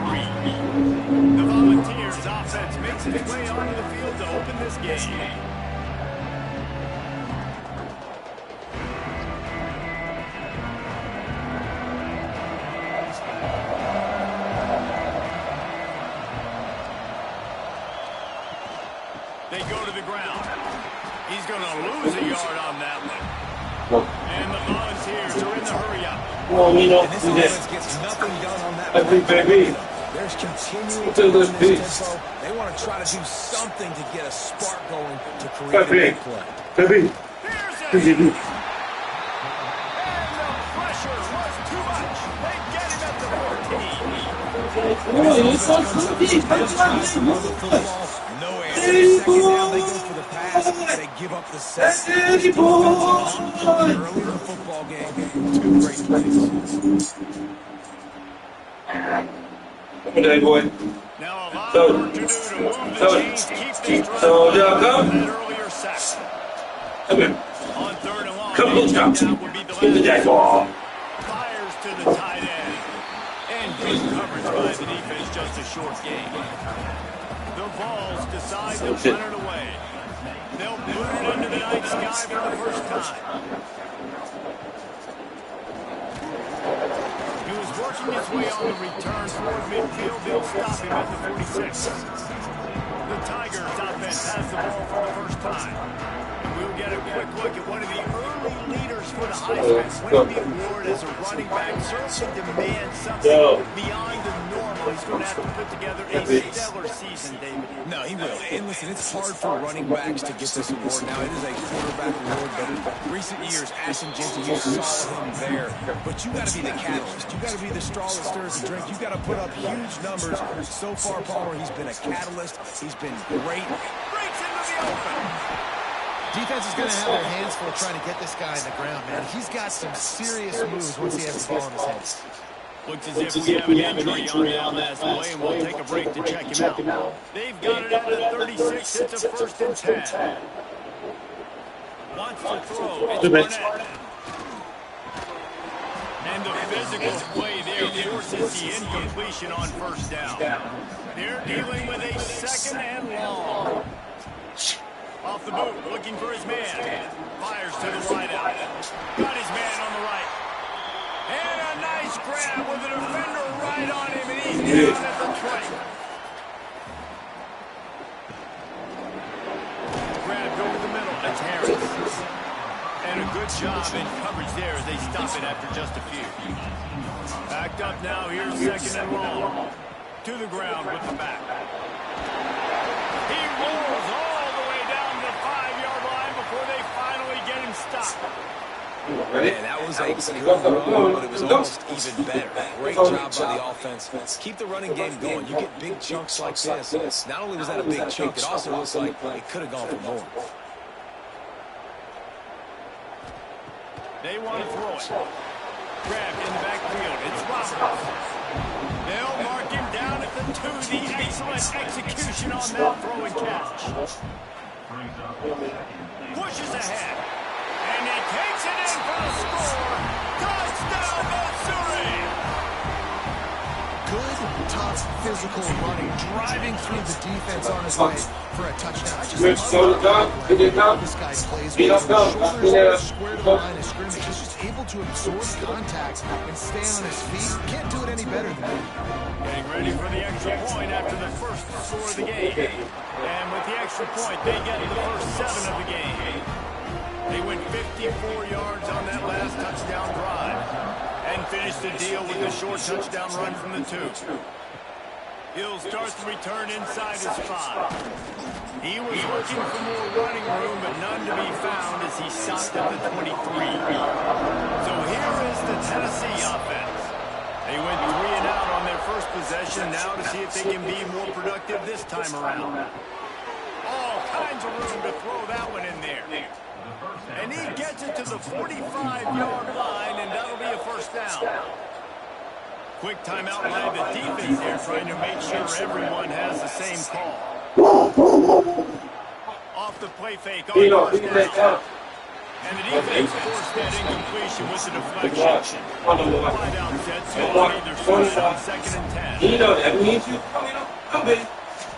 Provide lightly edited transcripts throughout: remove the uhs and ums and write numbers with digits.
The Volunteers offense makes its way onto the field to open this game. They go to the ground. He's going to lose a yard on that one. And the Volunteers are in the hurry-up. Well, we know And this offense gets nothing done on that. baby. There's continuing To the tempo. beast. They want to try to do something to get a spark going to create a Baby. big play. Baby. Here's it. And the pressure was too much. They get him at the 14. No answer. Second down, they go for the pass. They give up the set. Early in the football game, two great plays. Come on, boy. Now a lot So- of work to do to move the so- chains, keep this drive so, going yeah, from come. that earlier sack. Come here. On third and long, Come they on, check John. down would be the Get the last. jackpot. Fires to the tight end. And good coverage by the defense, just a short gain. The Vols decide to Shit. punt it away. They'll boot it into the night sky for the first time. He was working his way on the return toward midfield. They'll stop him at the 46. The Tigers offense has the ball for the first time. We'll get a quick look at one of the early leaders for the Heisman. Winning the award as a running back certainly demands something beyond the normal. He's going to have to put together a stellar season, David. No, he will. And listen, it's hard for running backs to get this award. Now, it is a quarterback award, but in recent years, Ashton Jeanty, you saw him there. But you got to be the catalyst. You got to be the straw that stirs the drink. You got to put up huge numbers. So far, Palmer, he's been a catalyst. He's been great. Breaks into the open. Defense is going to have their hands full trying to get this guy in the ground, man. He's got some serious moves once he has the ball in his hands. Looks as if we have an injury on that last play, and we'll take a break to check him out. They've got it at the 36. It's a 1st and 10. Wants to throw. It's Burnett. And the physical play there forces the incompletion on 1st down. They're dealing with a 2nd and long. Off the boot, looking for his man. Fires to the wideout. Got his man on the right. And a nice grab with a defender right on him, and he's down at the 20. Grabbed over the middle. That's Harris. And a good job in coverage there as they stop it after just a few. Backed up now. Here's 2nd and long. To the ground with the back. He rolls all the way down the 5-yard line before they finally get him stopped. Man, that was a good run, but it was almost even better. Great job by the offense. Keep the running game going. You get big chunks like this. Not only was that a big chunk, it also looks like it could have gone for more. They want to throw it. Grabbed in the backfield. It's Roberts. They'll mark him down at the 2. The excellent execution on that throw and catch. Pushes ahead. And he takes it in for the score. Touchdown, Missouri! Good, tough, physical running, driving through the defense on his way for a touchdown. I just love how this guy plays with his shoulders square to the line of scrimmage. He's just able to absorb contact and stay on his feet. Can't do it any better than that. Getting ready for the extra point after the first score of the game. And with the extra point, they get the first 7 of the game. They went 54 yards on that last touchdown drive and finished the deal with a short touchdown run from the 2. He'll start the return inside his 5. He was looking for more running room, but none to be found as he stopped at the 23. So here is the Tennessee offense. They went 3 and out on their first possession, now to see if they can be more productive this time around. All kinds of room to throw that one in there. And he gets it to the 45-yard line, and that'll be a 1st down. Quick timeout by the defense there, trying to make sure everyone has the same call. Off the play fake on 1st down. And the defense forced that incompletion with the deflection. Wide out set, so on either side on 2nd and 10. You know that means you coming up. Come in.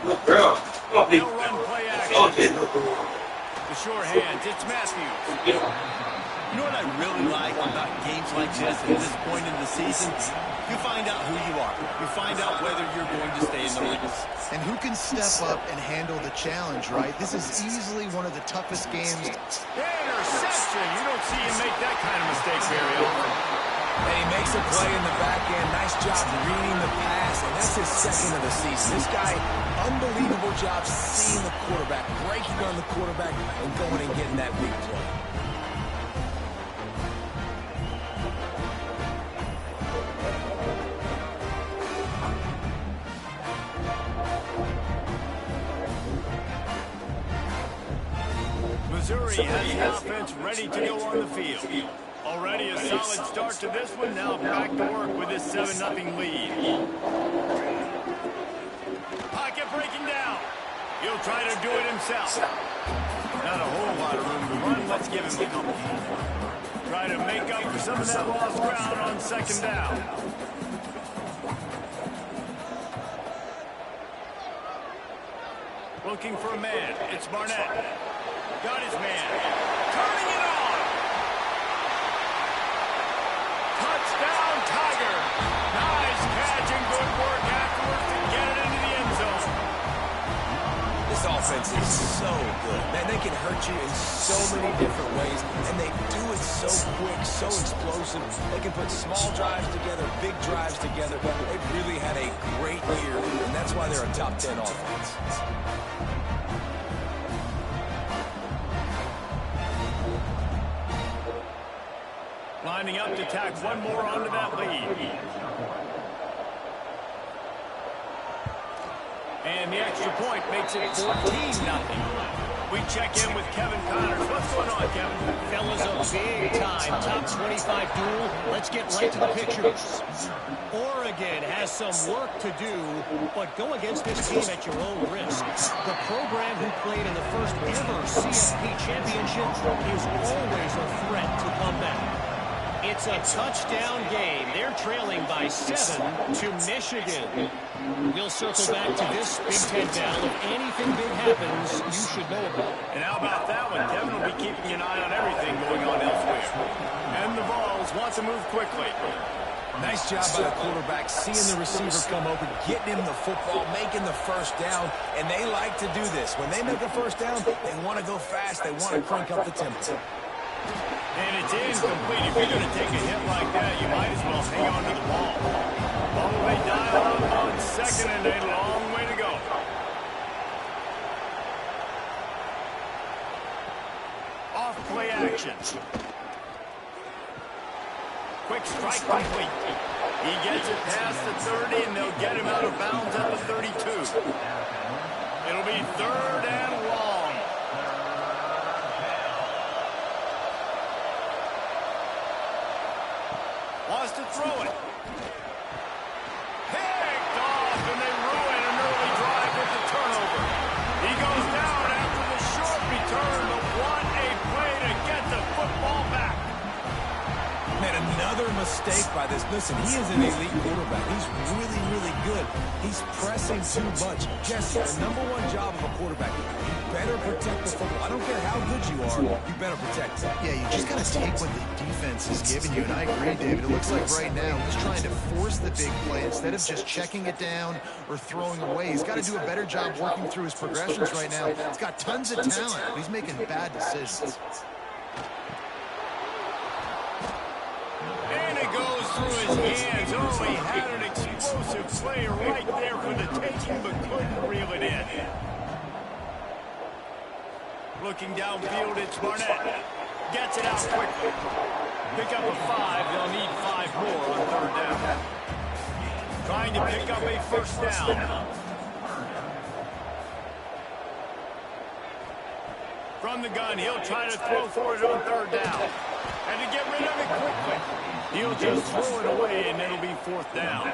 Look, girl. Come on, They'll run play action. The sure hands, it's Matthews. You know what I really like about games like this at this point in the season? You find out who you are. You find out whether you're going to stay in the race. And who can step up and handle the challenge, right? This is easily one of the toughest games. Interception. You don't see him make that kind of mistake very often. And he makes a play in the back end. Nice job reading the pass, and that's his 2nd of the season. This guy, unbelievable job seeing the quarterback, breaking on the quarterback, and going and getting that big play. Missouri has the offense ready to go on the field. Already a solid start to this one. Now back to work with this 7-0 lead. Pocket breaking down. He'll try to do it himself. Not a whole lot of room to run. Let's give him a couple. Try to make up for some of that lost ground on 2nd down. Looking for a man. It's Barnett. Got his man. Turning it on. Touchdown, Tiger. Nice catch and good work afterwards to get it into the end zone. This offense is so good. Man, they can hurt you in so many different ways, and they do it so quick, so explosive. They can put small drives together, big drives together. They've really had a great year, and that's why they're a top 10 offense. Lining up to tack one more onto that lead. And the extra point makes it 14-0. We check in with Kevin Connors. What's going on, Kevin? Fellas, a big-time top 25 duel. Let's get right to the pictures. Oregon has some work to do, but go against this team at your own risk. The program who played in the first ever CFP championship is always a threat to come back. It's a touchdown game. They're trailing by 7 to Michigan. We'll circle back to this Big Ten battle. If anything big happens, you should know about it. And how about that one? Kevin will be keeping an eye on everything going on elsewhere. And the Vols want to move quickly. Nice job by the quarterback, seeing the receiver come open, getting him the football, making the first down, and they like to do this. When they make a first down, they want to go fast. They want to crank up the tempo. And it's incomplete. If you're going to take a hit like that, you might as well hang on to the ball. Oh, they dial up on 2nd and a long way to go. Off play action. Quick strike complete. He gets it past the 30, and they'll get him out of bounds at the 32. It'll be 3rd and long. Wants to throw it. Picked off, and they ruin an early drive with the turnover. He goes down after the short return, but what a play to get the football back. Man, another mistake by this. Listen, he is an elite quarterback. He's really, really good. He's pressing too much. Jesse, the #1 job of a quarterback, you better protect the football. I don't care how good you are, you better protect it. Yeah, you just got to take what the defense is giving you. And I agree, David. It looks like right now he's trying to force the big play instead of just checking it down or throwing away. He's got to do a better job working through his progressions right now. He's got tons of talent, but he's making bad decisions. And it goes through his hands. Oh, he had an explosive play right there for the taking, but couldn't reel it in. Looking downfield, it's Barnett. Gets it out quickly. Pick up a 5. They'll need 5 more on 3rd down. Trying to pick up a first down. From the gun, he'll try to throw for it on 3rd down. And to get rid of it quickly, he'll just throw it away, and it'll be 4th down.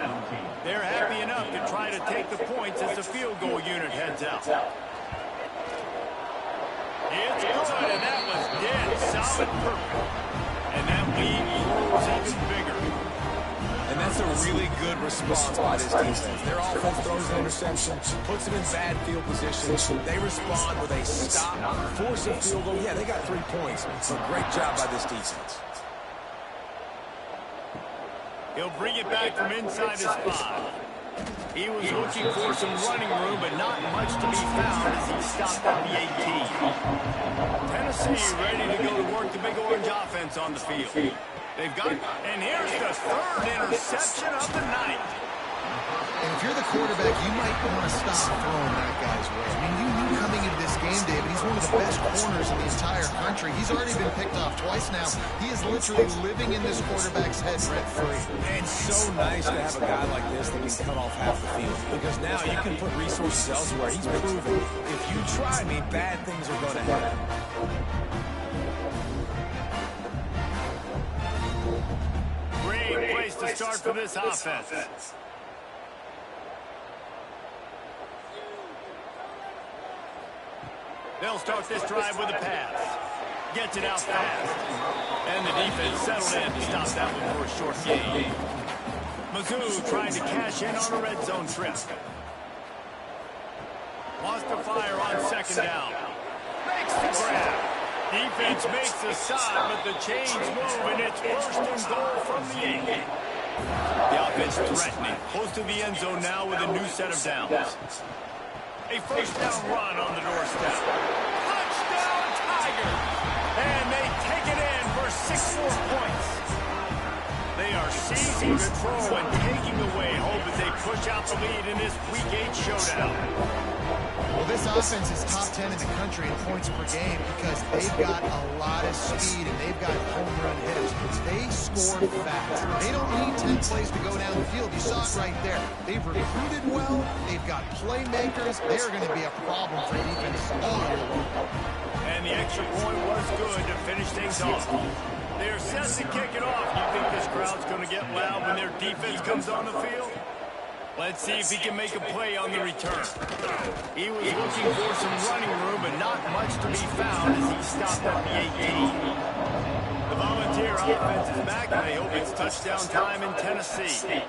They're happy enough to try to take the points as the field goal unit heads out. It's good, and that was dead. Solid perfect. And that lead grows even bigger. And that's a really good response by this defense. Their offense throws an interception, puts them in bad field position. They respond with a stop, force a field goal. Yeah, they got 3 points. So great job by this defense. He'll bring it back from inside his 5. He was looking for some running room, but not much to be found as he stopped at the 18. Tennessee ready to go to work the Big Orange offense on the field. They've got, and here's the 3rd interception of the night. And if you're the quarterback, you might want to stop throwing that guy's way. I mean, you knew coming into this game, David, he's one of the best corners in the entire country. He's already been picked off twice now. He is literally living in this quarterback's head rent-free. And so nice to have a guy like this that can cut off half the field. Because now you can put resources elsewhere. He's proven if you try me, bad things are going to happen. Great place to start for this offense. They'll start this drive with a pass. Gets it out fast. And the defense settled in to stop that one for a short gain. Mizzou trying to cash in on a red zone trip. Wants to fire on 2nd down. Makes the grab. Defense makes the stop, but the chains move, and it's 1st and goal from the 8. The offense threatening. Close to the end zone now with a new set of downs. A 1st down run on the doorstep. Touchdown, Tigers! And they take it in for 6 more points. They are seizing control and taking away hope as they push out the lead in this Week 8 showdown. Well, this offense is top 10 in the country in points per game because they've got a lot of speed and they've got home run hitters. They score fast. They don't need 10 plays to go down the field. You saw it right there. They've recruited well. They've got playmakers. They're going to be a problem for defense all year long. And the extra point was good to finish things off. They're set to kick it off. You think this crowd's going to get loud when their defense comes on the field? Let's see if he can make a play on the return. He was looking for some running room, but not much to be found as he stopped at the 18. The Volunteer offense is back, and they hope it's touchdown time in Tennessee.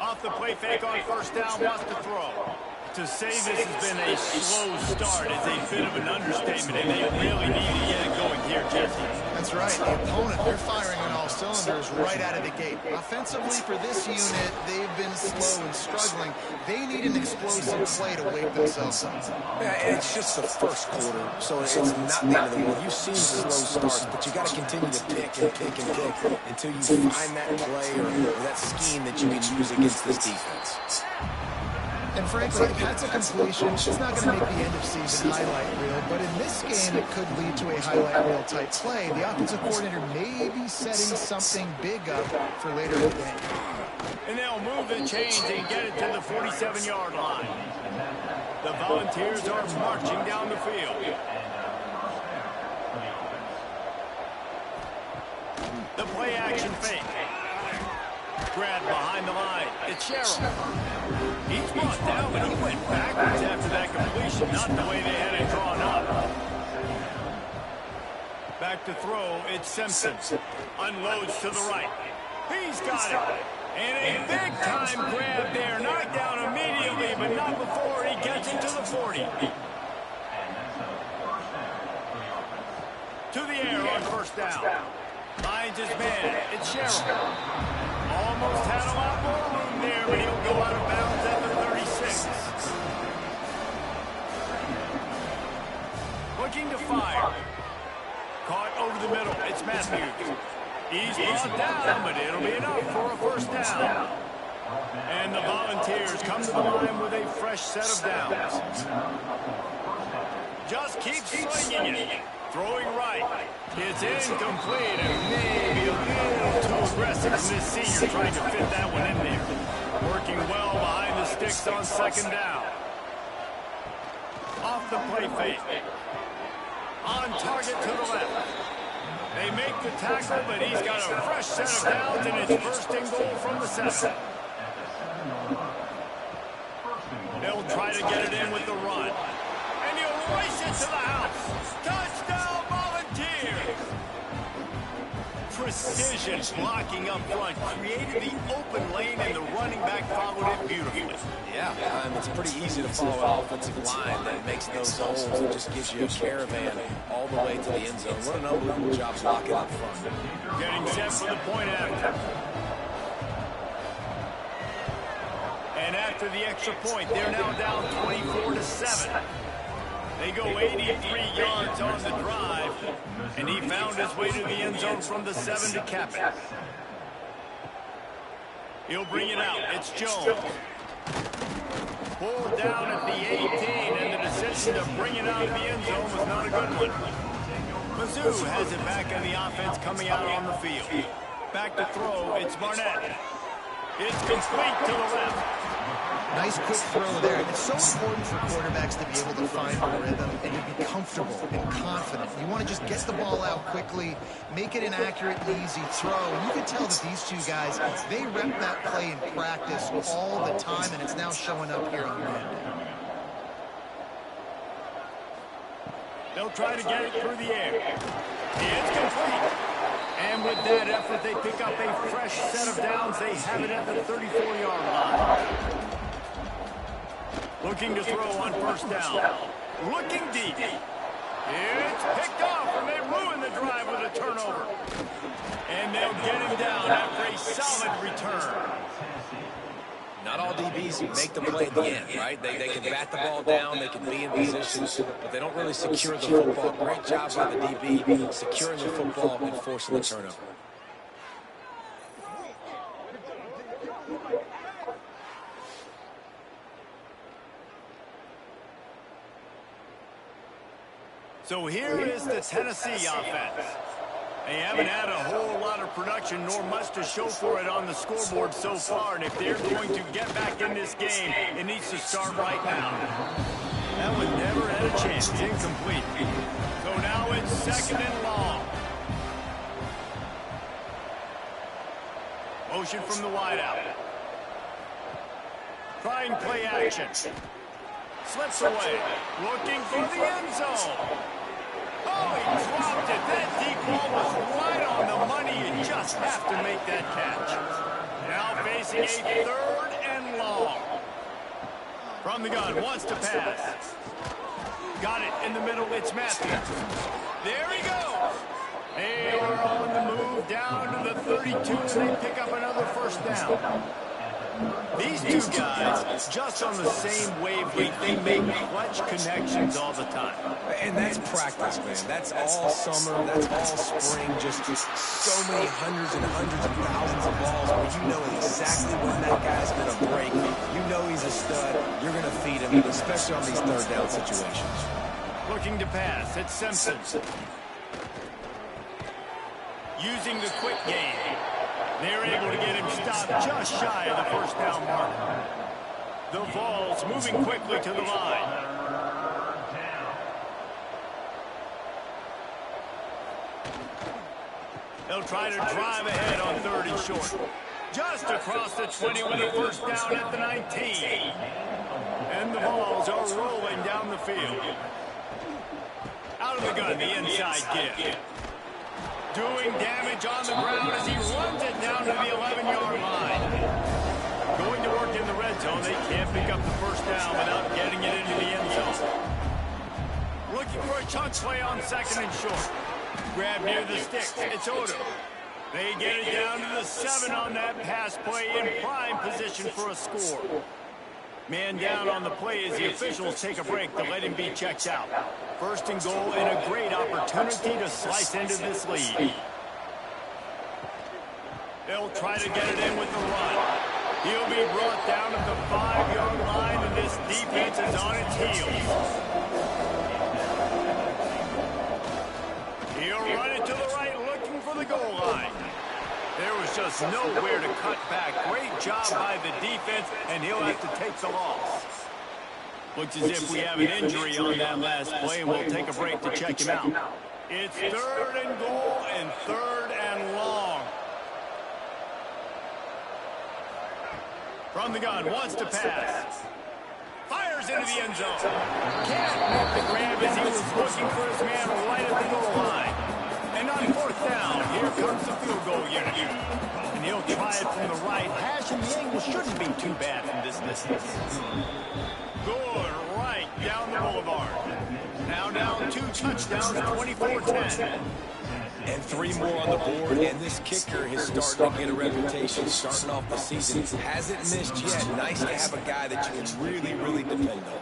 Off the play fake on 1st down, wants to throw. To say this has been a slow start is a bit of an understatement, and they really need to get it going here, Jesse. That's right. The opponent, they're firing on all cylinders right out of the gate. Offensively, for this unit, they've been slow and struggling. They need an explosive play to wake themselves up. Yeah, it's just the 1st quarter, so it's not the end of the world. You've seen slow starts, but you got to continue to pick and pick and pick until you find that play or that scheme that you can use against this defense. And frankly, if that's a completion, it's not going to make the end-of-season highlight reel. But in this game, it could lead to a highlight reel type play. The offensive coordinator may be setting something big up for later in the game. And they'll move the chains and get it to the 47-yard line. The Volunteers are marching down the field. The play-action fake. Grab behind the line. It's Sherrill. He's brought down, but he went backwards after that completion. Not the way they had it drawn up. Back to throw. It's Simpson. Unloads to the right. He's got it. And a big-time grab there. Knocked down immediately, but not before he gets it to the 40. To the air on 1st down. Finds his man. It's Sherrill. Almost had a lot more room there, but he'll go out of bounds at the 36. Looking to fire. Caught over the middle. It's Matthews. He's brought down, but it'll be enough for a 1st down. And the Volunteers come to the line with a fresh set of downs. Just keep swinging it. Throwing right. It's incomplete and maybe a little too aggressive in this senior trying to fit that one in there. Working well behind the sticks on 2nd down. Off the play fake. On target to the left. They make the tackle, but he's got a fresh set of downs and it's 1st and goal from the 7. They'll try to get it in with the run. And he'll hoist it to the house. Touchdown, Volunteers. Precision blocking up front created the open lane, and the running back followed it beautifully. Yeah, it's pretty easy to follow an offensive line that makes those holes and just gives you a caravan all the way to the end zone. What an unbelievable job blocking up front. Getting set for the point after. And after the extra point, they're now down 24-7. They go 83 yards on the drive, and he found his way to the end zone from the 7 to cap it. He'll bring it out. It's Jones. Pulled down at the 18, and the decision to bring it out of the end zone was not a good one. Mizzou has it back on the offense coming out on the field. Back to throw, it's Barnett. It's complete to the left. Nice quick throw there. It's so important for quarterbacks to be able to find a rhythm and to be comfortable and confident. You want to just get the ball out quickly, make it an accurate and easy throw. And you can tell that these two guys, they rep that play in practice all the time, and it's now showing up here on the end. They'll try to get it through the air. It's complete. And with that effort, they pick up a fresh set of downs. They have it at the 34-yard line. Looking to throw on first down. Looking deep. It's picked off, and they ruin the drive with a turnover. And they'll get him down after a solid return. Not all DBs make the play at the end, right? They can bat the ball down, they can be in position, but they don't really secure the football. Great job by the DB securing the football and forcing the turnover. So here is the Tennessee offense. They haven't had a whole lot of production nor much to show for it on the scoreboard so far, and if they're going to get back in this game, it needs to start right now. That one never had a chance. It's incomplete. So now it's second and long. Motion from the wideout. Trying play action. Slips away. Looking for the end zone. Oh, he dropped it. That deep ball was right on the money. You just have to make that catch. Now facing a third and long. From the gun, wants to pass. Got it in the middle. It's Matthews. There he goes. They are on the move down to the 32, and they pick up another first down. These two guys, just on the same wavelength, they make clutch connections all the time. And that's practice, man. That's all summer. That's all spring. Just so many hundreds and thousands of balls where you know exactly when that guy's going to break. You know he's a stud. You're going to feed him, especially on these third down situations. Looking to pass. It's Simpson. Using the quick game. They're able to get him stopped just shy of the first down mark. The Vols moving quickly to the line. They'll try to drive ahead on third and short. Just across the 20 with a first down at the 19. And the Vols are rolling down the field. Out of the gun, the inside give. Doing damage on the ground as he runs it down to the 11-yard line. Going to work in the red zone. They can't pick up the first down without getting it into the end zone. Looking for a chunk play on second and short. Grab near the sticks. It's Odom. They get it down to the 7 on that pass play in prime position for a score. Man down on the play as the officials take a break to let him be checked out. First and goal and a great opportunity to slice into this lead. They'll try to get it in with the run. He'll be brought down at the 5-yard line, and this defense is on its heels. He'll run it to the right, looking for the goal line. There was just nowhere to cut back. Great job by the defense, and he'll have to take the loss. Looks as if we have an injury on that last play, and we'll take a break to check him out. It's third and goal and third and long. From the gun, wants to pass. Fires fires into the end zone. Can't make the grab as he was looking for his man right at the goal line. And on fourth down, here comes the field goal unit. And he'll try it from the right. Hash and the angle shouldn't be too bad from this distance. Good right down the boulevard. Now down 2 touchdowns, 24-10. And 3 more on the board, and this kicker is starting to get a reputation starting off the season. Hasn't missed yet. Nice to have a guy that you can really, really depend on.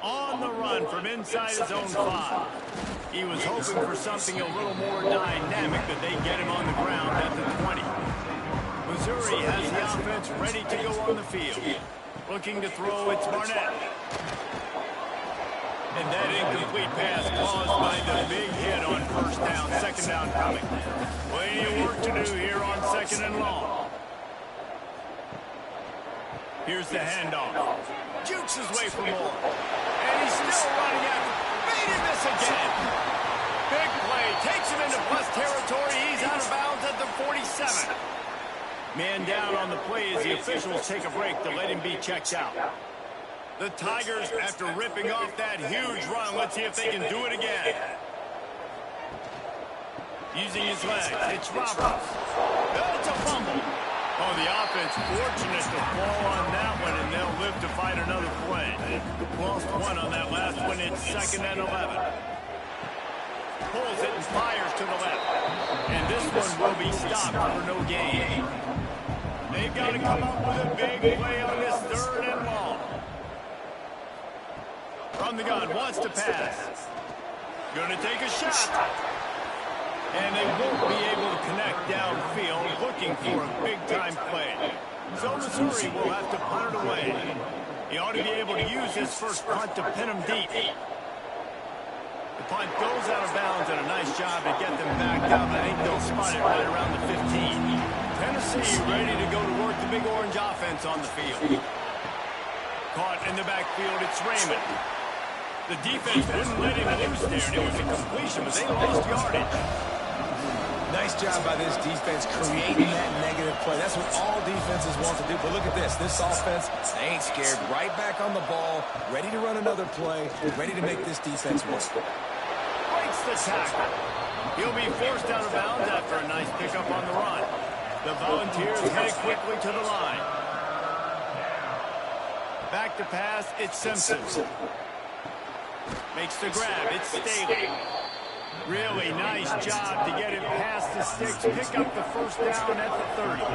On the run from inside his own 5. He was hoping for something a little more dynamic, but they get him on the ground at the 20. Missouri has the offense ready to go on the field. Looking to throw, it's Barnett. And that incomplete pass caused by the big hit on first down, second down coming. Plenty of work to do here on second and long. Here's the handoff. Jukes his way for more. And he's still running after. Beating this again. Big play. Takes him into plus territory. He's out of bounds at the 47. Man down on the play as the officials take a break to let him be checked out. The Tigers, after ripping off that huge run, let's see if they can do it again. Using his legs, it's Roberts. It's a fumble. Oh, the offense fortunate to fall on that one, and they'll live to fight another play. Lost 1 on that last one. It's 2nd and 11. Pulls it and fires to the left. And this one will be stopped for no gain. They've got to come up with a big play on this 3rd and long. From the gun, wants to pass. Gonna take a shot. And they won't be able to connect downfield, looking for a big-time play. So Missouri will have to punt it away. He ought to be able to use his first punt to pin him deep. The punt goes out of bounds, and a nice job to get them back up. I think they'll spot it right around the 15. Tennessee ready to go to work the Big Orange offense on the field. Caught in the backfield, it's Raymond. The defense wouldn't let him loose there, and it was a completion, but they lost yardage. Nice job by this defense creating that negative play. That's what all defenses want to do. But look at this. This offense, they ain't scared. Right back on the ball, ready to run another play, ready to make this defense work. Breaks the tackle. He'll be forced out of bounds after a nice pickup on the run. The Volunteers head quickly to the line. Back to pass, it's Simpson. Makes the grab, it's Staley. Really nice job to get it past the sticks, pick up the first down at the 30.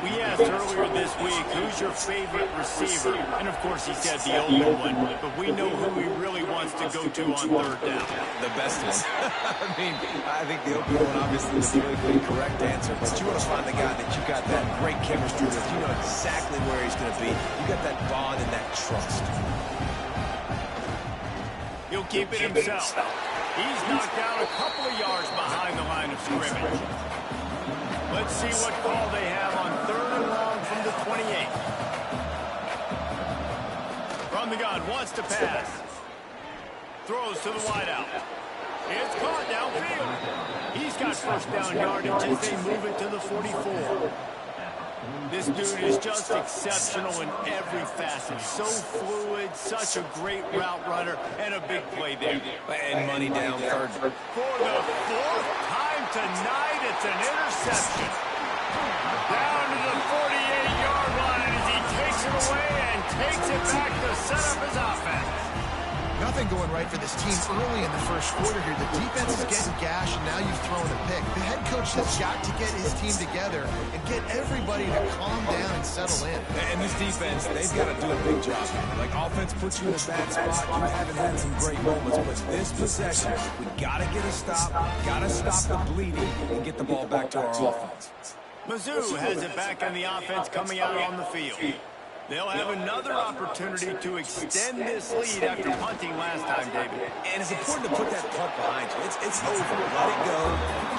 We asked earlier this week, who's your favorite receiver? And of course he said the open one, but we know who he really wants to go to on 3rd down. The best one. I think the open one obviously is the really correct answer, but you want to find the guy that you got that great chemistry with. You know exactly where he's going to be. You got that bond and that trust. He'll keep it himself. He's knocked out a couple of yards behind the line of scrimmage. Let's see what call they have on 3rd and long from the 28. From the gun, wants to pass. Throws to the wideout. It's caught downfield. He's got first down yardage as they move it to the 44. This dude is just exceptional in every facet. So fluid, such a great route runner, and a big play there. And money down 3rd. For the 4th time tonight, it's an interception. Down to the 48-yard line as he takes it away and takes it back to set up his offense. Nothing going right for this team early in the first quarter here. The defense is getting gashed, and now you've thrown a pick. The head coach has got to get his team together and get everybody to calm down and settle in. And this defense, they've got to do a big job. Like, offense puts you in a bad spot. You haven't had some great moments, but this possession, we got to get a stop, got to stop the bleeding, and get the ball back to our offense. Mizzou has it back on the offense coming out on the field. They'll have another opportunity to extend this lead after punting last time, David. And it's important to put that punt behind you. It's over. Let it go.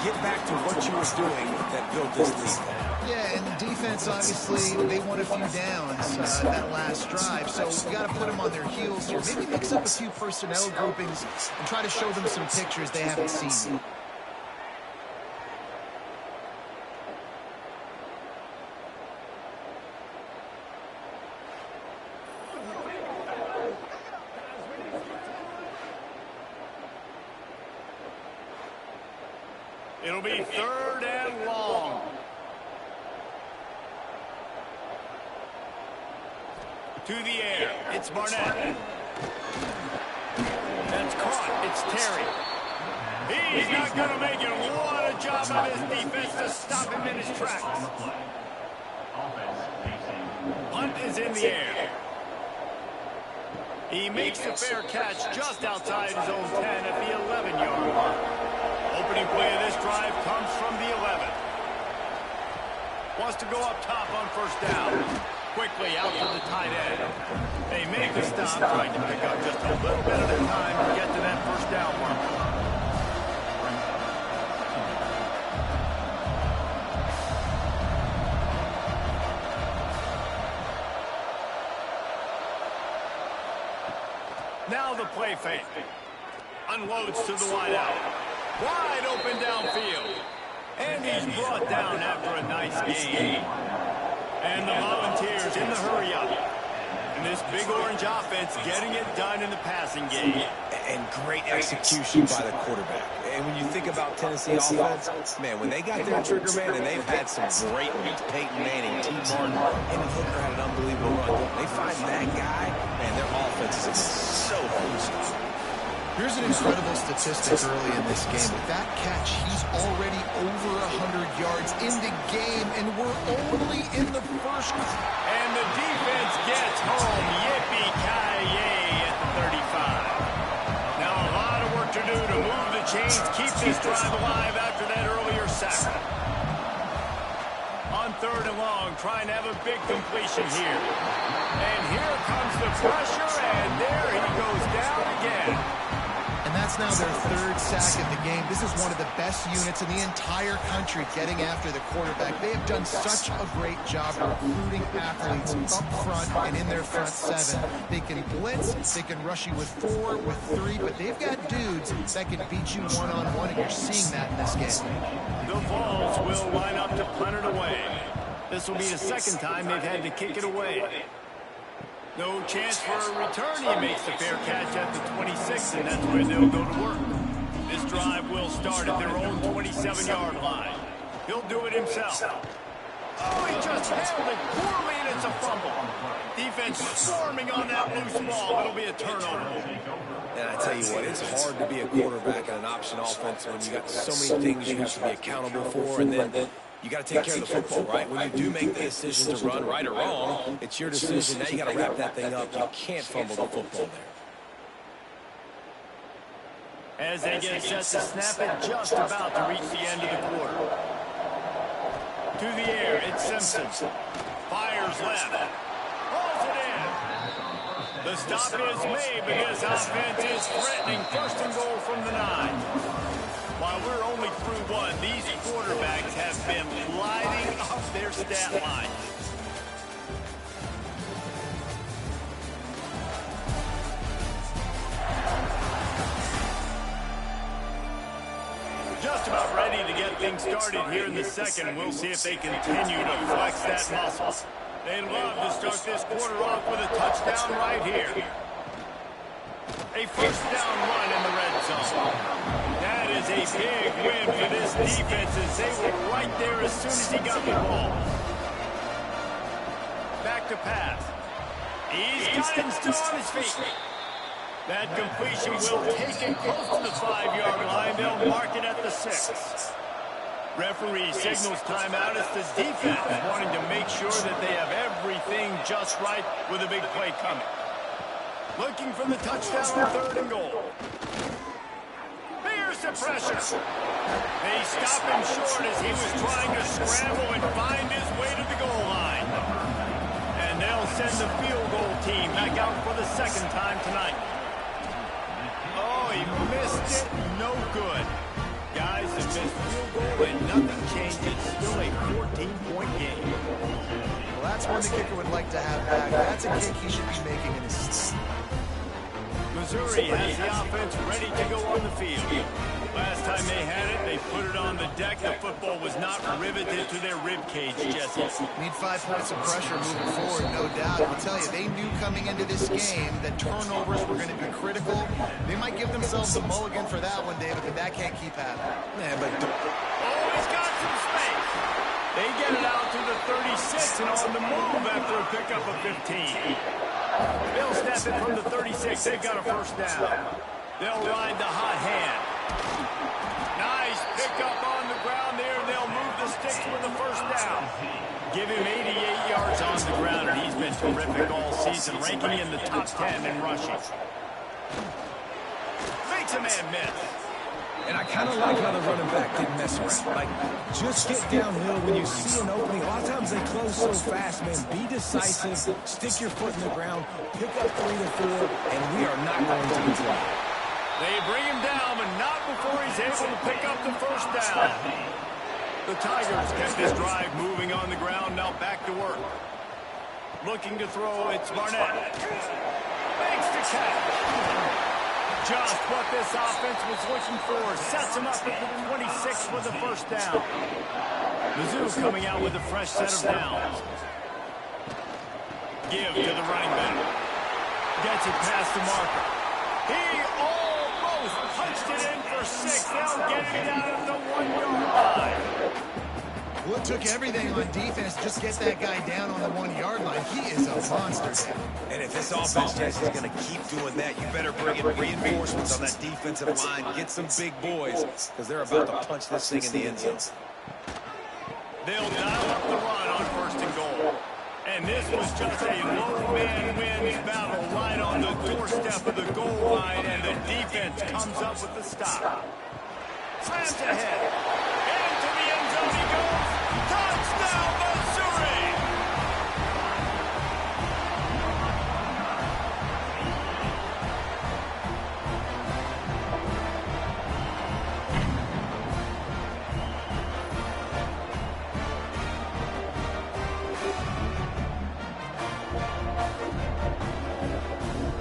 Get back to what you were doing that built this lead. Yeah, and the defense, obviously, they won a few downs that last drive, so we got to put them on their heels here. Maybe mix up a few personnel groupings and try to show them some pictures they haven't seen. It'll be 3rd and long. To the air. It's Barnett. That's caught. It's Terry. He's not going to make it. What a job of his defense to stop him in his tracks. Punt is in the air. He makes the fair catch just outside his own 10 at the 11-yard line. Opening play of this drive comes from the 11. Wants to go up top on 1st down. Quickly out to the tight end. They make the stop, trying to pick up just a little bit of their time to get to that 1st down mark. Now the play fake. Unloads to the wideout. Wide open downfield. And he's brought down after a nice gain. And the Volunteers in the hurry up. And this Big Orange offense getting it done in the passing game. And great execution by the quarterback. And when you think about Tennessee offense, man, when they got their trigger man, and they've had some great ones, Peyton Manning, T. Martin, and Hooker had an unbelievable run. They find that guy, man, their offense is so close. Here's an incredible statistic early in this game. With that catch, he's already over 100 yards in the game, and we're only in the 1st. And the defense gets home. Yippee-ki-yay at the 35. Now a lot of work to do to move the chains, keep this drive alive after that earlier sack. On 3rd and long, trying to have a big completion here. And here comes the pressure, and there he goes down again. And that's now their 3rd sack of the game. This is one of the best units in the entire country getting after the quarterback. They have done such a great job recruiting athletes up front and in their front 7. They can blitz, they can rush you with 4, with 3, but they've got dudes that can beat you one-on-one, and you're seeing that in this game. The Vols will line up to punt it away. This will be the 2nd time they've had to kick it away. No chance for a return. He makes the fair catch at the 26, and that's where they'll go to work. This drive will start at their own 27-yard line. He'll do it himself. Oh, he just handled it poorly, and it's a fumble. Defense swarming on that loose ball. It'll be a turnover. And I tell you what, it's hard to be a quarterback in an option offense when you got so many things you have to be accountable for, and then you got to take care of the football, right? When you do make the decision to run, right or wrong, it's your decision. Now you got to wrap that thing up. You can't fumble the football there. As they get set to snap it, just about to reach the end of the quarter. To the air, it's Simpson. Fires left. Rolls it in. The stop is made, but this offense is threatening 1st and goal from the 9. While we're only through 1, these quarterbacks have been lighting up their stat line. Just about ready to get things started here in the 2nd. We'll see if they continue to flex that muscle. They'd love to start this quarter off with a touchdown right here. A 1st down run in the red zone. That is a big win for this defense, as they were right there as soon as he got the ball. Back to pass. He's got him still on his feet. That completion will take him close to the 5-yard line. They'll mark it at the 6. Referee signals timeout. It's the defense wanting to make sure that they have everything just right with a big play coming. Looking for the touchdown on 3rd and goal. Here's the pressure. They stop him short as he was trying to scramble and find his way to the goal line. And they'll send the field goal team back out for the 2nd time tonight. Oh, he missed it. No good. Guys have missed field goal and nothing changes. Still a 14-point game. Well, that's one the kicker would like to have back. That's a kick he should be making in his... Missouri has the offense ready to go on the field. Last time they had it, they put it on the deck. The football was not riveted to their rib cage, Jesse. Need 5 points of pressure moving forward, no doubt. I'll tell you, they knew coming into this game that turnovers were going to be critical. They might give themselves a mulligan for that one, David, but that can't keep happening. Man, but Jackson on the move after a pickup of 15. They'll snap it from the 36. They've got a first down. They'll ride the hot hand. Nice pickup on the ground there. They'll move the sticks with the first down. Give him 88 yards on the ground, and he's been terrific all season, ranking in the top 10 in rushing. Makes a man miss. And I kind of like how the running back didn't mess around. Like, just get downhill when you see an opening. A lot of times they close so fast, man. Be decisive, stick your foot in the ground, pick up 3 to 4, and we are not going to be flat. They bring him down, but not before he's able to pick up the first down. The Tigers kept this drive moving on the ground, now back to work. Looking to throw, it's Barnett. Makes the catch. Just what this offense was looking for. Sets him up at the 26 with the first down. Mizzou coming out with a fresh set of downs. Give to the running back. Gets it past the marker. He almost punched it in for 6. They'll get it down at the 1-yard line. Well, it took everything on defense to just get that guy down on the 1-yard line. He is a monster. And if this offense, Jesse, is going to keep doing that, you better bring in reinforcements on that defensive line. Get some big boys, because they're about to punch this thing in the end zone. They'll dial up the run on 1st and goal. And this was just a low-man wins battle right on the doorstep of the goal line, and the defense comes up with the stop. Slams ahead. Into the end zone he goes. Touchdown, Missouri!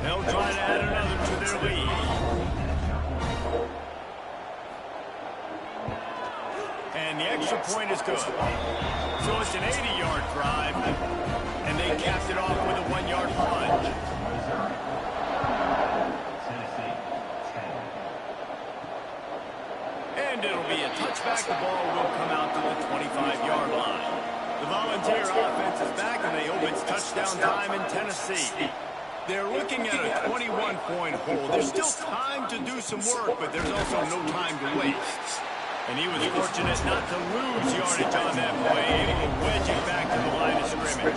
They'll try to add another to their lead. And the extra point is good. So it's an 80-yard drive, and they capped it off with a 1-yard plunge. And it'll be a touchback. The ball will come out to the 25-yard line. The Volunteer offense is back, and they hope it's touchdown time in Tennessee. They're looking at a 21-point hole. There's still time to do some work, but there's also no time to waste. And he was fortunate not to lose yardage on that play, able to wedge it back to the line of scrimmage.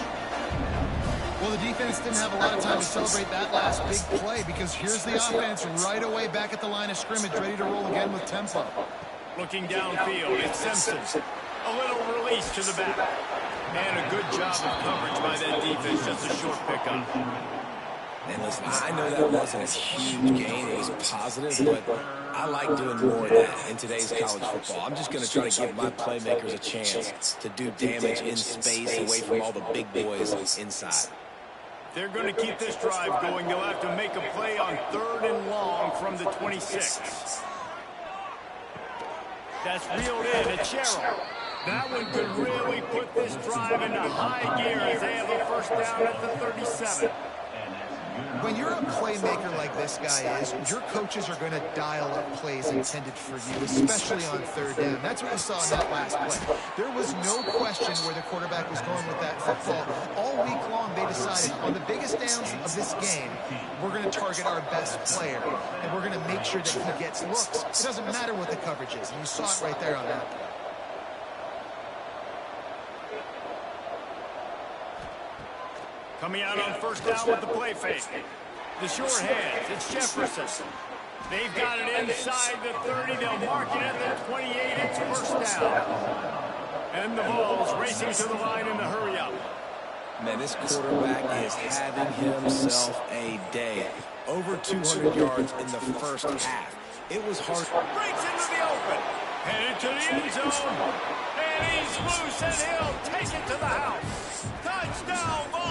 Well, the defense didn't have a lot of time to celebrate that last big play, because here's the offense right away back at the line of scrimmage, ready to roll again with tempo. Looking downfield, it's Simpson. A little release to the back. And a good job of coverage by that defense, just a short pickup. And listen, I know that wasn't a huge gain. It was positive, but I like doing more of that in today's college football. I'm just going to try to give my playmakers a chance to do damage in space away from all the big boys inside. They're going to keep this drive going. They'll have to make a play on 3rd and long from the 26. That's reeled in at Sherrill. That one could really put this drive into high gear as they have a first down at the 37. When you're a playmaker like this guy is, your coaches are going to dial up plays intended for you, especially on 3rd down. That's what we saw in that last play. There was no question where the quarterback was going with that football. All week long, they decided on the biggest downs of this game, we're going to target our best player, and we're going to make sure that he gets looks. It doesn't matter what the coverage is, and you saw it right there on that play. Coming out on 1st down with the play fake. The short hands, it's Jefferson. They've got it inside the 30. They'll mark it at the 28. It's first down. And the Vols racing to the line in the hurry up. Man, this quarterback is having himself a day. Over 200 yards in the first half. It was hard. Breaks into the open. Headed to the end zone. And he's loose, and he'll take it to the house. Touchdown, Vols!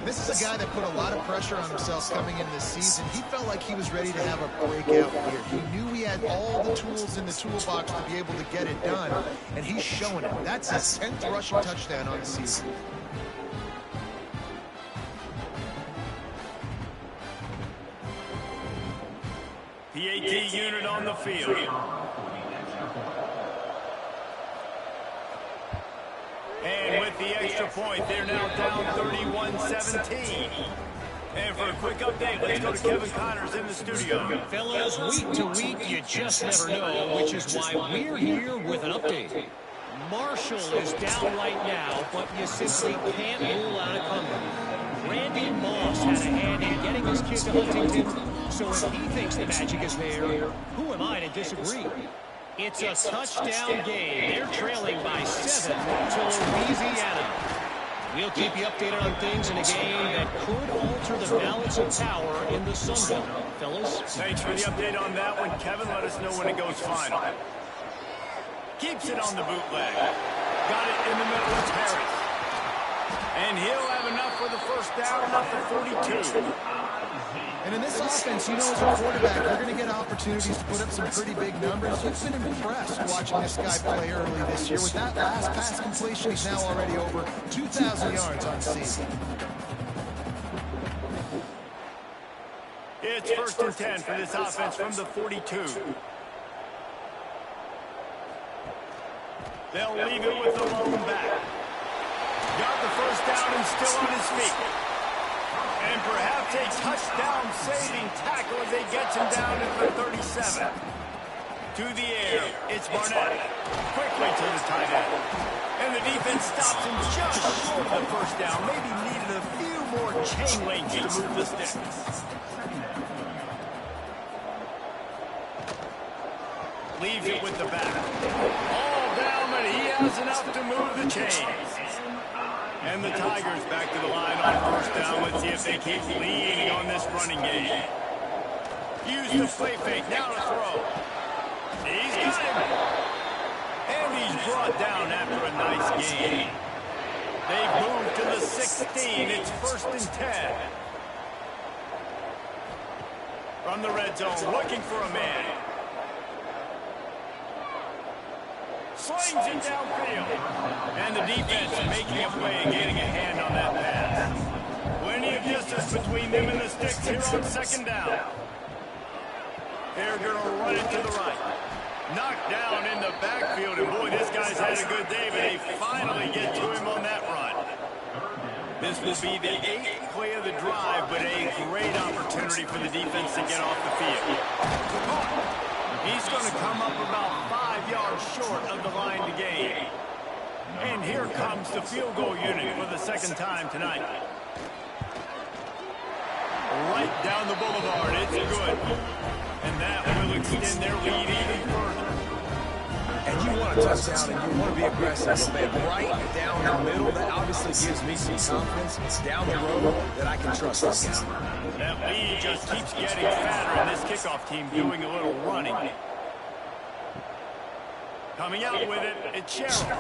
This is a guy that put a lot of pressure on himself coming into this season. He felt like he was ready to have a breakout year. He knew he had all the tools in the toolbox to be able to get it done, and he's showing it. That's his 10th rushing touchdown on the season. PAT unit on the field. And with the extra point, they're now down 31-17. And for a quick update, let's go to Kevin Connors in the studio. Fellas, week to week, you just never know, which is why we're here with an update. Marshall is down right now, but you simply can't rule out a comeback. Randy Moss had a hand in getting his kid to Huntington, so if he thinks the magic is there, who am I to disagree? It's a touchdown game. They're trailing by 7 to Louisiana. We'll keep you updated on things in a game that could alter the balance of power in the Sun Belt. Fellas? Thanks for the update on that one, Kevin. Let us know when it goes final. Keeps it on the bootleg. Got it in the middle. It's Harris. And he'll have enough for the first down at the 42. And in this offense, you know, as a quarterback, you're going to get opportunities to put up some pretty big numbers. You've been impressed watching this guy play early this year. With that last pass completion, he's now already over 2,000 yards on season. It's 1st and 10 for this offense from the 42. They'll leave it with the lone back. Got the first down and still on his feet. And perhaps a touchdown-saving tackle as they get him down at the 37. To the air, it's Barnett. Quickly to the tight end. And the defense stops him just short of the first down. Maybe needed a few more chain links to move the sticks. Leaves it with the back. All down, but he has enough to move the chains. And the Tigers back to the line on first down. Let's see if they keep leaning on this running game. Use the play fake. Now to throw. He's got him. And he's brought down after a nice gain. They've moved to the 16. It's 1st and 10. From the red zone, looking for a man. Slings it downfield. And the defense making a play, getting a hand on that pass. Plenty of distance between them and the sticks here on 2nd down. They're going to run it to the right. Knocked down in the backfield. And boy, this guy's had a good day, but they finally get to him on that run. This will be the 8th play of the drive, but a great opportunity for the defense to get off the field. He's going to come up about 5 yards short of the line to gain. And here comes the field goal unit for the 2nd time tonight. Right down the boulevard, it's good. And that will extend their lead even further. And you want a touchdown and you want to be aggressive, man, right down the middle. That obviously gives me some confidence down the road that I can trust this guy. That lead just keeps getting fatter, and this kickoff team doing a little running. Coming out with it, it's Sherrill.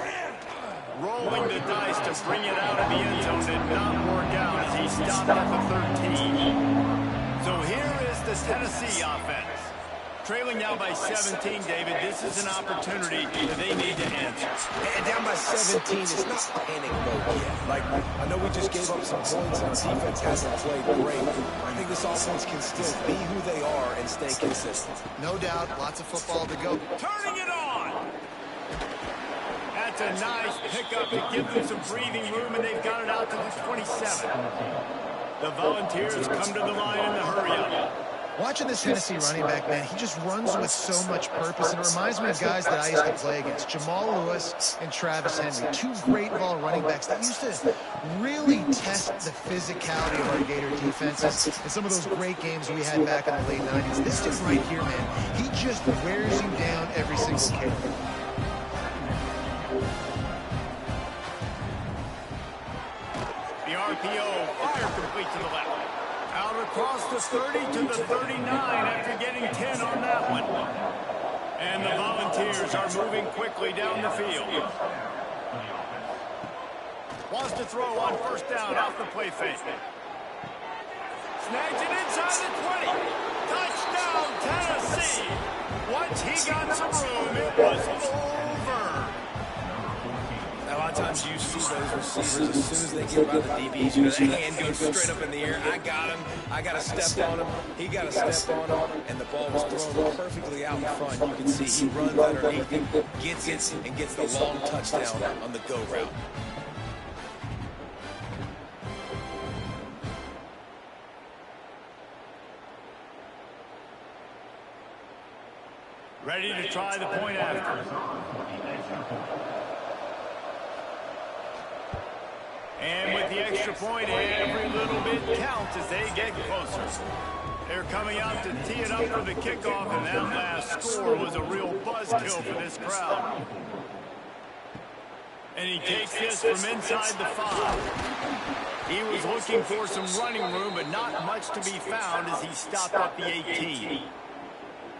Rolling the dice to bring it out of the end zone did not work out as he stopped at the 13. So here is the Tennessee offense. Trailing now by 17, David. This is an opportunity that they need to answer. And down by 17, it's not panic mode yet. Like, I know we just gave up some points and defense hasn't played great. I think this offense can still be who they are and stay consistent. No doubt, lots of football to go. Turning it on! That's a nice pickup to give them some breathing room, and they've got it out to the 27. The Volunteers come to the line in the hurry-up. Watching this Tennessee running back, man, he just runs with so much purpose, and it reminds me of guys that I used to play against, Jamal Lewis and Travis Henry, 2 great ball running backs that used to really test the physicality of our Gator defenses in some of those great games we had back in the late 90s. This dude right here, man, he just wears you down every single kick. The RPO, fire complete to the left. Out across the 30 to the 39 after getting 10 on that one. And the Volunteers are moving quickly down the field. Wants to throw on first down off the play fake. Snags it inside the 20. Touchdown, Tennessee. Once he got some room, it was over. A lot of times times you see those receivers, as soon as they get by the DBs, you know, their hand goes straight up in the air. I got him. I got to step on him. He got to step on him. And the ball was thrown perfectly out in front. You can see he runs underneath him, gets it, and gets the long touchdown on the go route. Ready to try the point after. And with the extra point, every little bit counts as they get closer. They're coming out to tee it up for the kickoff, and that last score was a real buzzkill for this crowd. And he takes this from inside the 5. He was looking for some running room, but not much to be found as he stopped up the 18.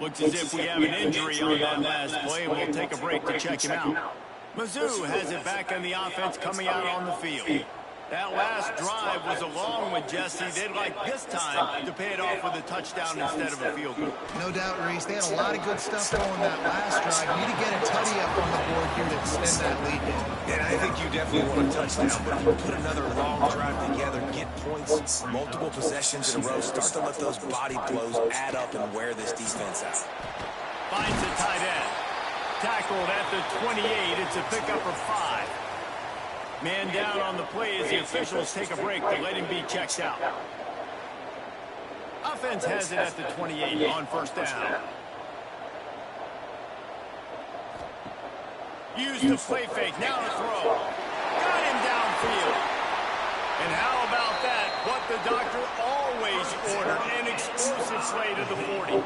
Looks as if we have an injury on that last play, and we'll take a break to check him out. Mizzou has it back on the offense coming out on the field. That last drive was a long one, Jesse. They'd like this time to pay it off with a touchdown instead of a field goal. No doubt, Reese. They had a lot of good stuff going that last drive. You need to get a tutty up on the board here to extend that lead. And I think you definitely want a touchdown, but if you put another long drive together, get points, multiple possessions in a row, start to let those body blows add up and wear this defense out. Finds a tight end. Tackled at the 28. It's a pickup of 5. Man down on the play as the officials take a break to let him be checked out. Offense has it at the 28 on first down. Use the play fake. Now to throw. Got him downfield. And how about that? What the doctor always ordered. An explosive play to the 40.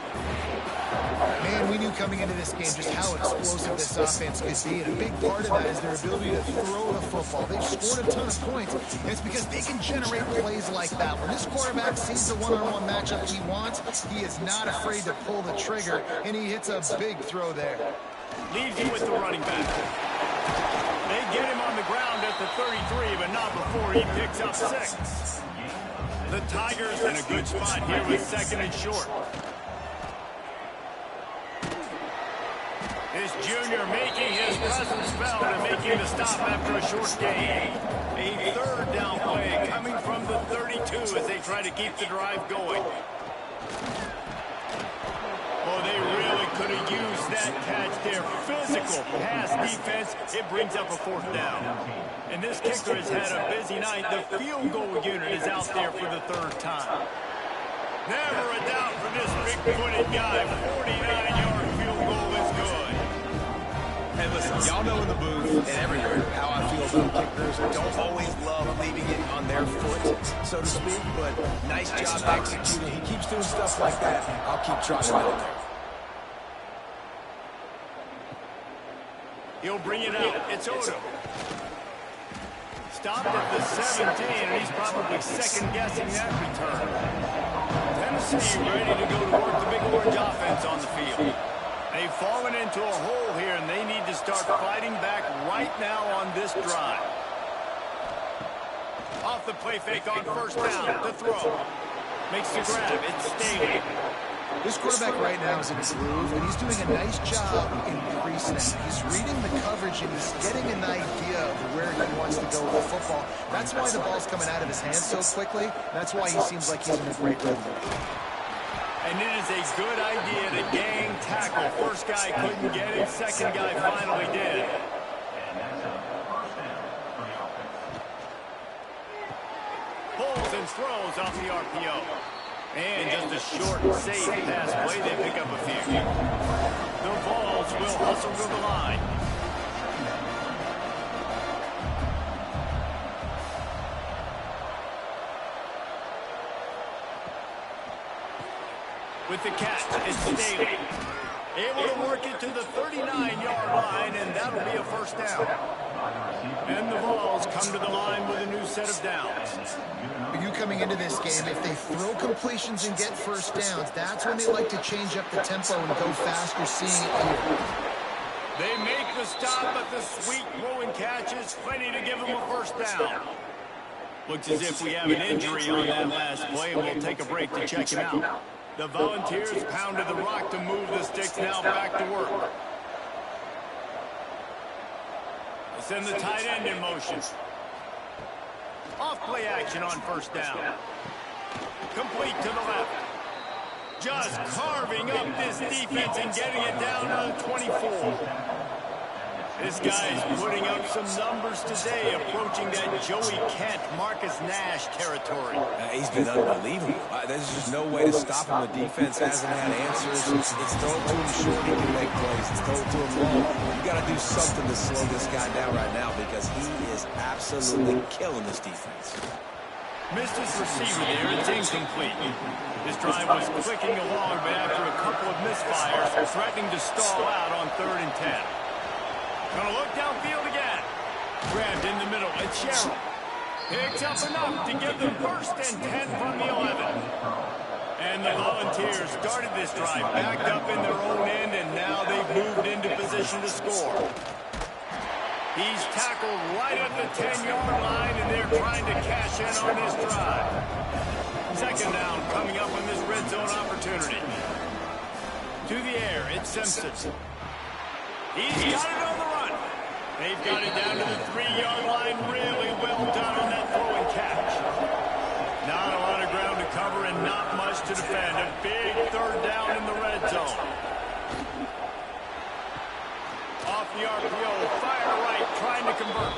Man, we knew coming into this game just how explosive this offense could be, and a big part of that is their ability to throw the football. They've scored a ton of points, and it's because they can generate plays like that. When this quarterback sees the one-on-one matchup he wants, he is not afraid to pull the trigger, and he hits a big throw there. Leaves you with the running back. They get him on the ground at the 33, but not before he picks up 6. The Tigers in a good spot here with 2nd and short. This junior making his presence felt and making the stop after a short gain. A 3rd down play coming from the 32 as they try to keep the drive going. Oh, they really could have used that catch there. Physical pass defense. It brings up a 4th down. And this kicker has had a busy night. The field goal unit is out there for the 3rd time. Never a doubt for this big-footed guy. 49-yard field goal is good. Hey, listen, y'all know in the booth and everywhere how I feel about kickers. Don't always love leaving it on their foot, so to speak, but nice job executing. He keeps doing stuff like that. I'll keep trying him out there. He'll bring it out. It's Odom. Stopped at the 17, and he's probably second-guessing that return. Tennessee ready to go to work the Big Orange offense on the field. They've fallen into a hole here, and they need to start fighting back right now on this drive. Off the play fake on first down. The throw. Makes the grab. It's Staley. This quarterback right now is in a groove, and he's doing a nice job in pre-snap. He's reading the coverage, and he's getting an idea of where he wants to go with the football. That's why the ball's coming out of his hands so quickly. That's why he seems like he's in a great rhythm. And it is a good idea to gang tackle. First guy couldn't get it. Second guy finally did. Pulls and throws off the RPO. And just a short, safe pass play. They pick up a few. The Vols will hustle to the line. With the catch, it's Staley. Able to work it to the 39-yard line, and that'll be a first down. And the Vols come to the line with a new set of downs. You coming into this game, if they throw completions and get first downs, that's when they like to change up the tempo and go faster, seeing it here. They make the stop, but the sweet throwing catch is plenty to give them a first down. Looks as if we have an injury on that last play, and we'll take a break to check him out. The Volunteers pounded the rock to move the sticks, now back to work. Send the tight end in motion. Off play action on first down. Complete to the left. Just carving up this defense and getting it down to the 24. This guy's putting up some numbers today, approaching that Joey Kent, Marcus Nash territory. He's been unbelievable. There's just no way to stop him. The defense hasn't had answers. It's thrown to him short, he can make plays. It's thrown to him long. You got to do something to slow this guy down right now because he is absolutely killing this defense. Missed his receiver there. It's incomplete. This drive was clicking along, but after a couple of misfires, threatening to stall out on 3rd and 10. Gonna look downfield again. Grabbed in the middle. It's Sherrill. Picks up enough to give them 1st and 10 from the 11. And the Volunteers started this drive backed up in their own end, and now they've moved into position to score. He's tackled right at the 10-yard line, and they're trying to cash in on this drive. 2nd down coming up on this red zone opportunity. To the air, it's Simpson. He's got it on the run. They've got it down to the 3-yard line. Really well done on that throw and catch. Not a lot of ground to cover and not much to defend. A big 3rd down in the red zone. Off the RPO, fire right, trying to convert.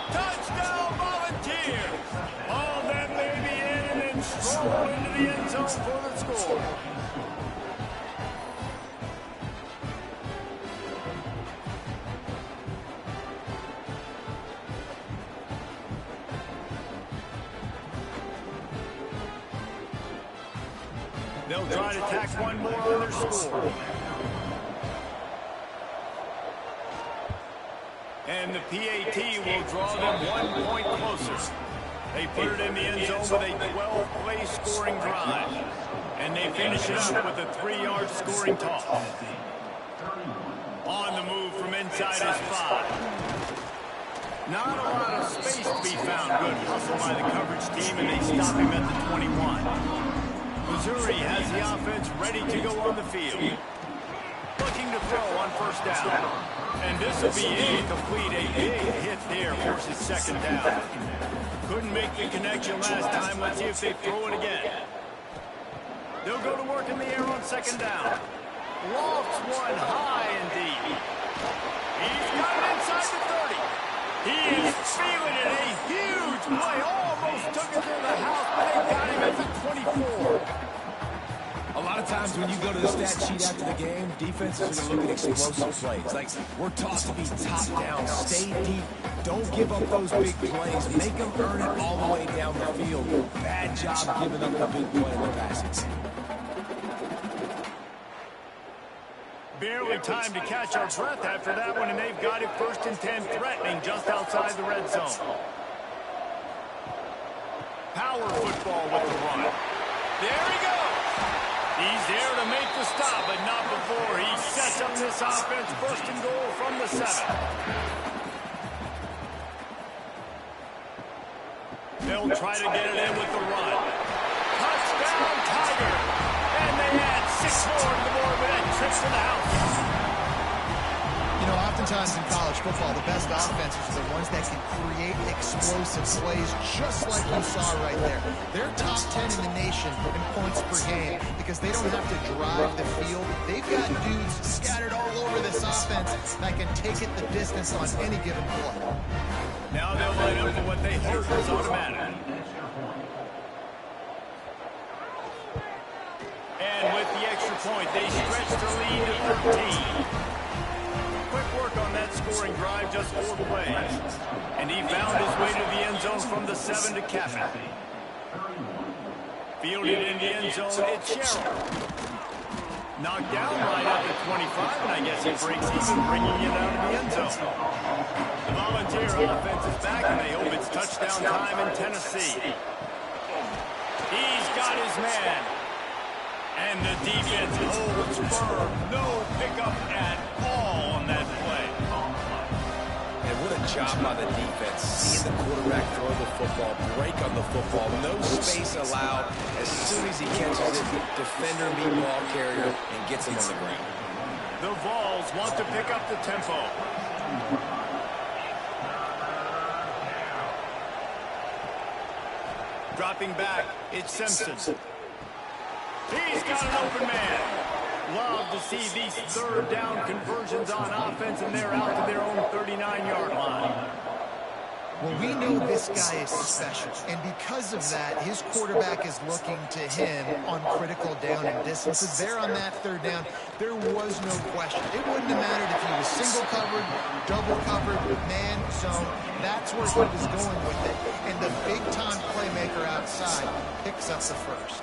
Touchdown, Volunteers! All that baby in and then stroll into the end zone for the score. They'll try to tack one more on their score. And the PAT will draw them 1 point closer. They put it in the end zone with a 12-play scoring drive. And they finish it up with a 3-yard scoring toss. On the move from inside his 5. Not a lot of space to be found. Good hustle by the coverage team, and they stop him at the 21. Missouri has the offense ready to go on the field. Looking to throw on 1st down. And this will be incomplete. A big hit there forces 2nd down. Couldn't make the connection last time. Let's see if they throw it again. They'll go to work in the air on 2nd down. Lofts one high and deep. He's got it inside the 30. He is feeling it. A huge play. Almost took it to the house, but they got him at the 24. A lot of times when you go to the stat sheet after the game, defenses are going to look at explosive plays. Like, we're taught to be top down, stay deep, don't give up those big plays, make them earn it all the way down the field. Bad job giving up the big play in the passing. Barely time to catch our breath after that one, and they've got it 1st and 10, threatening just outside the red zone. Power football with the run. There he goes. He's there to make the stop, but not before he sets up this offense 1st and goal from the 7. They'll try to get it in with the run. Touchdown, Tiger! And they add 6 more to the board with that trip to the house. You know, oftentimes in college football, the best offenses are the ones that can create explosive plays, just like you saw right there. They're top 10 in the nation in points per game because they don't have to drive the field. They've got dudes scattered all over this offense that can take it the distance on any given play. Now they'll line up for what they hope is automatic. And with the extra point, they stretch the lead to 13. Quick work on that scoring drive, just 4 plays. And he found his way to the end zone from the 7 to cap it. Fielded in the end zone, it's Sherrill. Knocked down right at the 25, and I guess he breaks even, bringing it out of the end zone. The Volunteer offense is back, and they hope it's touchdown time in Tennessee. He's got his man. And the defense holds firm. No pickup at all on that play. And what a job by the defense. Seeing the quarterback throw the football, break on the football, no space allowed. As soon as he catches it, defender meet ball carrier and gets him on the ground. The Vols want to pick up the tempo. Dropping back, it's Simpson. He's got an open man. Love to see these third down conversions on offense, and they're out to their own 39-yard line. Well, we know this guy is special, and because of that, his quarterback is looking to him on critical down and distances. There on that third down, there was no question. It wouldn't have mattered if he was single covered, double covered, man, zone. That's where he was going with it. And the big-time playmaker outside picks up the first.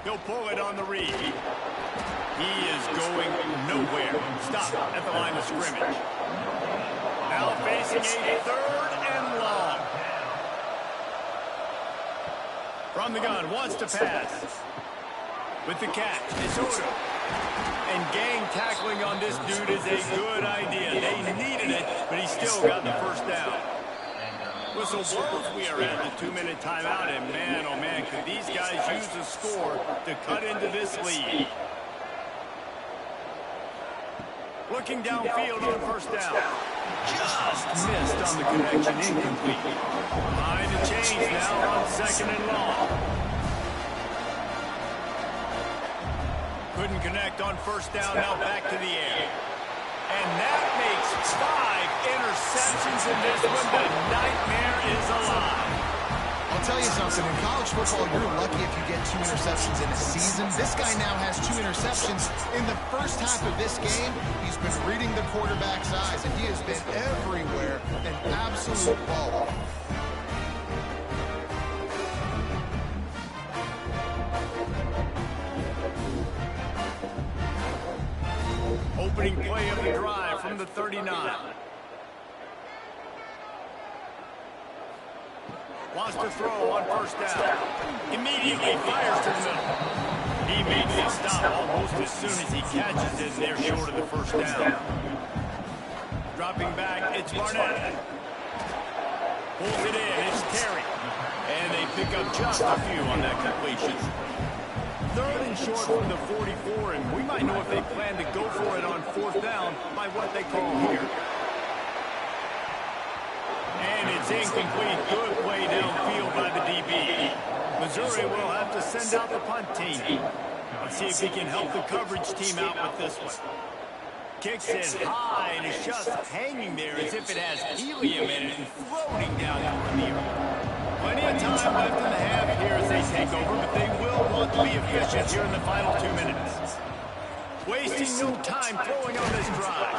He'll pull it on the read. He is going nowhere. Stop at the line of scrimmage. Now facing a third and long. From the gun, wants to pass. With the catch, it's Odo. And gang tackling on this dude is a good idea. They needed it, but he still got the first down. Whistle blows, we are at the 2-minute timeout, and man, oh man, could these guys use the score to cut into this lead. Looking downfield on first down. Just missed on the connection, incomplete. Behind the chains now on second and long. Couldn't connect on first down, now back to the air. And that makes 5 interceptions in this one. The nightmare is alive. I'll tell you something, in college football, you're lucky if you get 2 interceptions in a season. This guy now has 2 interceptions in the first half of this game. He's been reading the quarterback's eyes, and he has been everywhere, an absolute ball. Opening play of the drive from the 39. Wants to throw on first down. Immediately fires to the middle. He makes a stop almost as soon as he catches it, and they're short of the first down. Dropping back, it's Barnett. Pulls it in, it's Terry. And they pick up just a few on that completion. Third and short from the 44, and we might know if they plan to go for it on fourth down by what they call here. And it's incomplete. Good play downfield by the DB. Missouri will have to send out the punt team. Let's see if he can help the coverage team out with this one. Kicks it high, and it's just hanging there as if it has helium in it and floating down over the earth. Plenty of time left in the half here as they take over, but they will want to be efficient here in the final 2 minutes. Wasting no time throwing on this drive.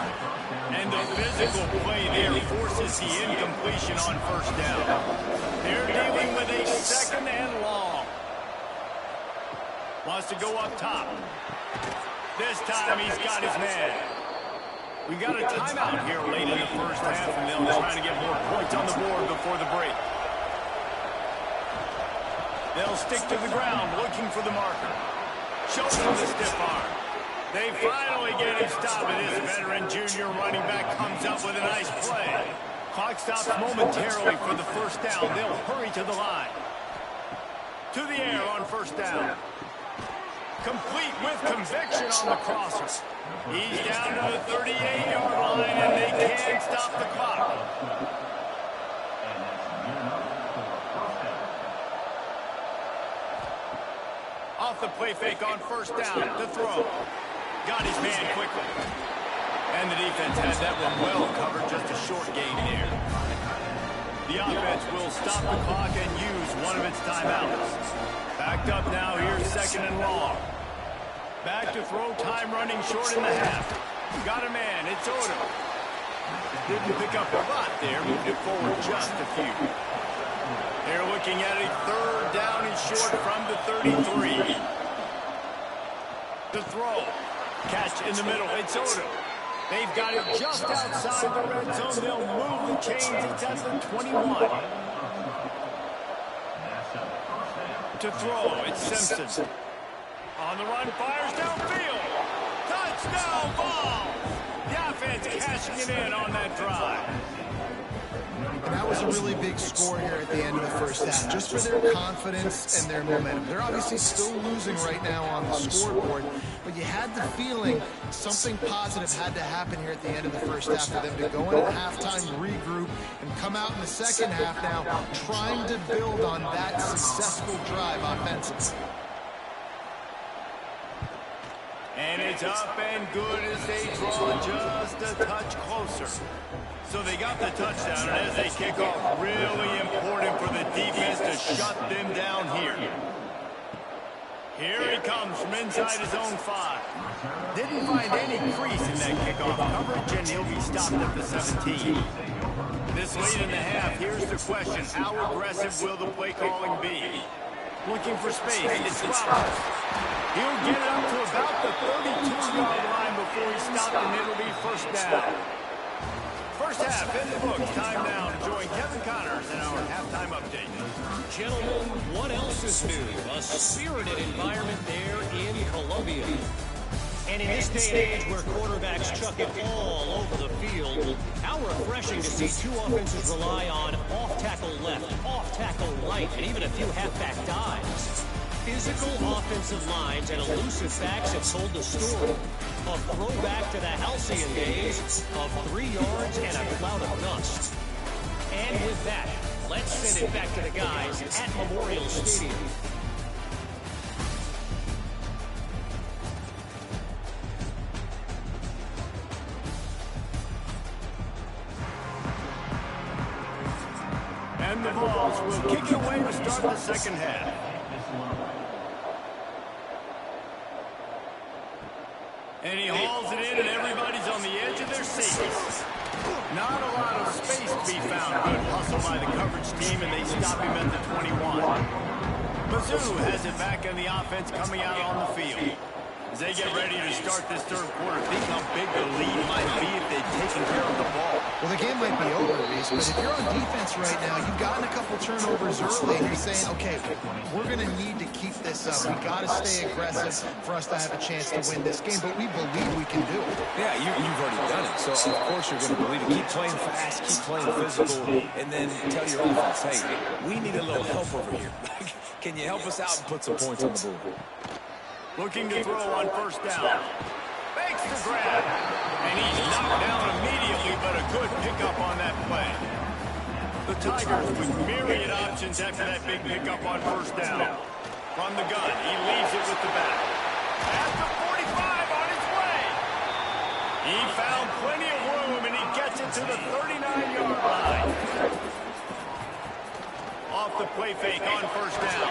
And the physical play there forces the incompletion on first down. They're dealing with a second and long. Wants to go up top. This time he's got his man. We got a timeout here late in the first half, and they'll try to get more points on the board before the break. They'll stick to the ground, looking for the marker. Shows him the stiff arm. They finally get him stopped, and this veteran junior running back comes up with a nice play. Clock stops momentarily for the first down. They'll hurry to the line. To the air on first down. Complete with conviction on the crosser. He's down to the 38-yard line, and they can't stop the clock. Off the play fake on first down to throw. Got his man quickly. And the defense had that one well covered, just a short gain there. The offense will stop the clock and use one of its timeouts. Backed up now, here's second and long. Back to throw, time running short in the half. Got a man, it's Odo. Didn't pick up a lot there, moved it forward just a few. They're looking at a third down and short from the 33. The throw. Catch in the middle. It's Odo. They've got it just outside the red zone. They'll move the chains. It's at the 21. To throw. It's Simpson. On the run. Fires downfield. Touchdown ball. The offense cashing it in on that drive. And that was a really big score here at the end of the first half, just for their confidence and their momentum. They're obviously still losing right now on the scoreboard, but but you had the feeling something positive had to happen here at the end of the first half for them to go in at halftime, regroup, and come out in the second half now trying to build on that successful drive offensively. And it's up and good as they draw just a touch closer. So they got the touchdown, and as they kick off, really important for the defense to shut them down here. Here he comes from inside his own 5. Didn't find any crease in that kickoff coverage, and he'll be stopped at the 17. This late in the half, here's the question. How aggressive will the play calling be? Looking for space. It's Roberts. He'll get it up to about the 32-yard line before he's stopped, and it'll be first down. First half in the books. Time now to join Kevin Connors in our halftime update. Gentlemen, what else is new? A spirited environment there in Columbia. And in this day and age where quarterbacks chuck it all over the field, how refreshing to see two offenses rely on off-tackle left, off-tackle right, and even a few halfback dives. Physical offensive lines and elusive backs have told the story. A throwback to the halcyon days of 3 yards and a cloud of dust. And with that, let's send it back to the guys at Memorial Stadium. And the Vols will kick it away to start the second half. And he hauls it in, and everybody's on the edge of their seats. Not a lot of space to be found. Good hustle by the coverage team, and they stop him at the 21. Mizzou has it back in the offense coming out on the field. As they get ready to start this third quarter, think how big the lead might be if they'd taken care of the ball. Well, the game might be over, Reese, but if you're on defense right now, you've gotten a couple turnovers early, and you're saying, okay, we're going to need to keep this up. We've got to stay aggressive for us to have a chance to win this game, but we believe we can do it. Yeah, you've already done it, so of course you're going to believe it. Keep playing fast, keep playing physical, and then tell your offense, hey, we need a little help over here. Can you help us out and put some points on the board? Looking to throw on first down. Fakes the grab. And he's knocked down immediately, but a good pickup on that play. The Tigers with myriad options after that big pickup on first down. From the gun, he leaves it with the back. At the 45 on his way. He found plenty of room, and he gets it to the 39-yard line. Off the play fake on first down.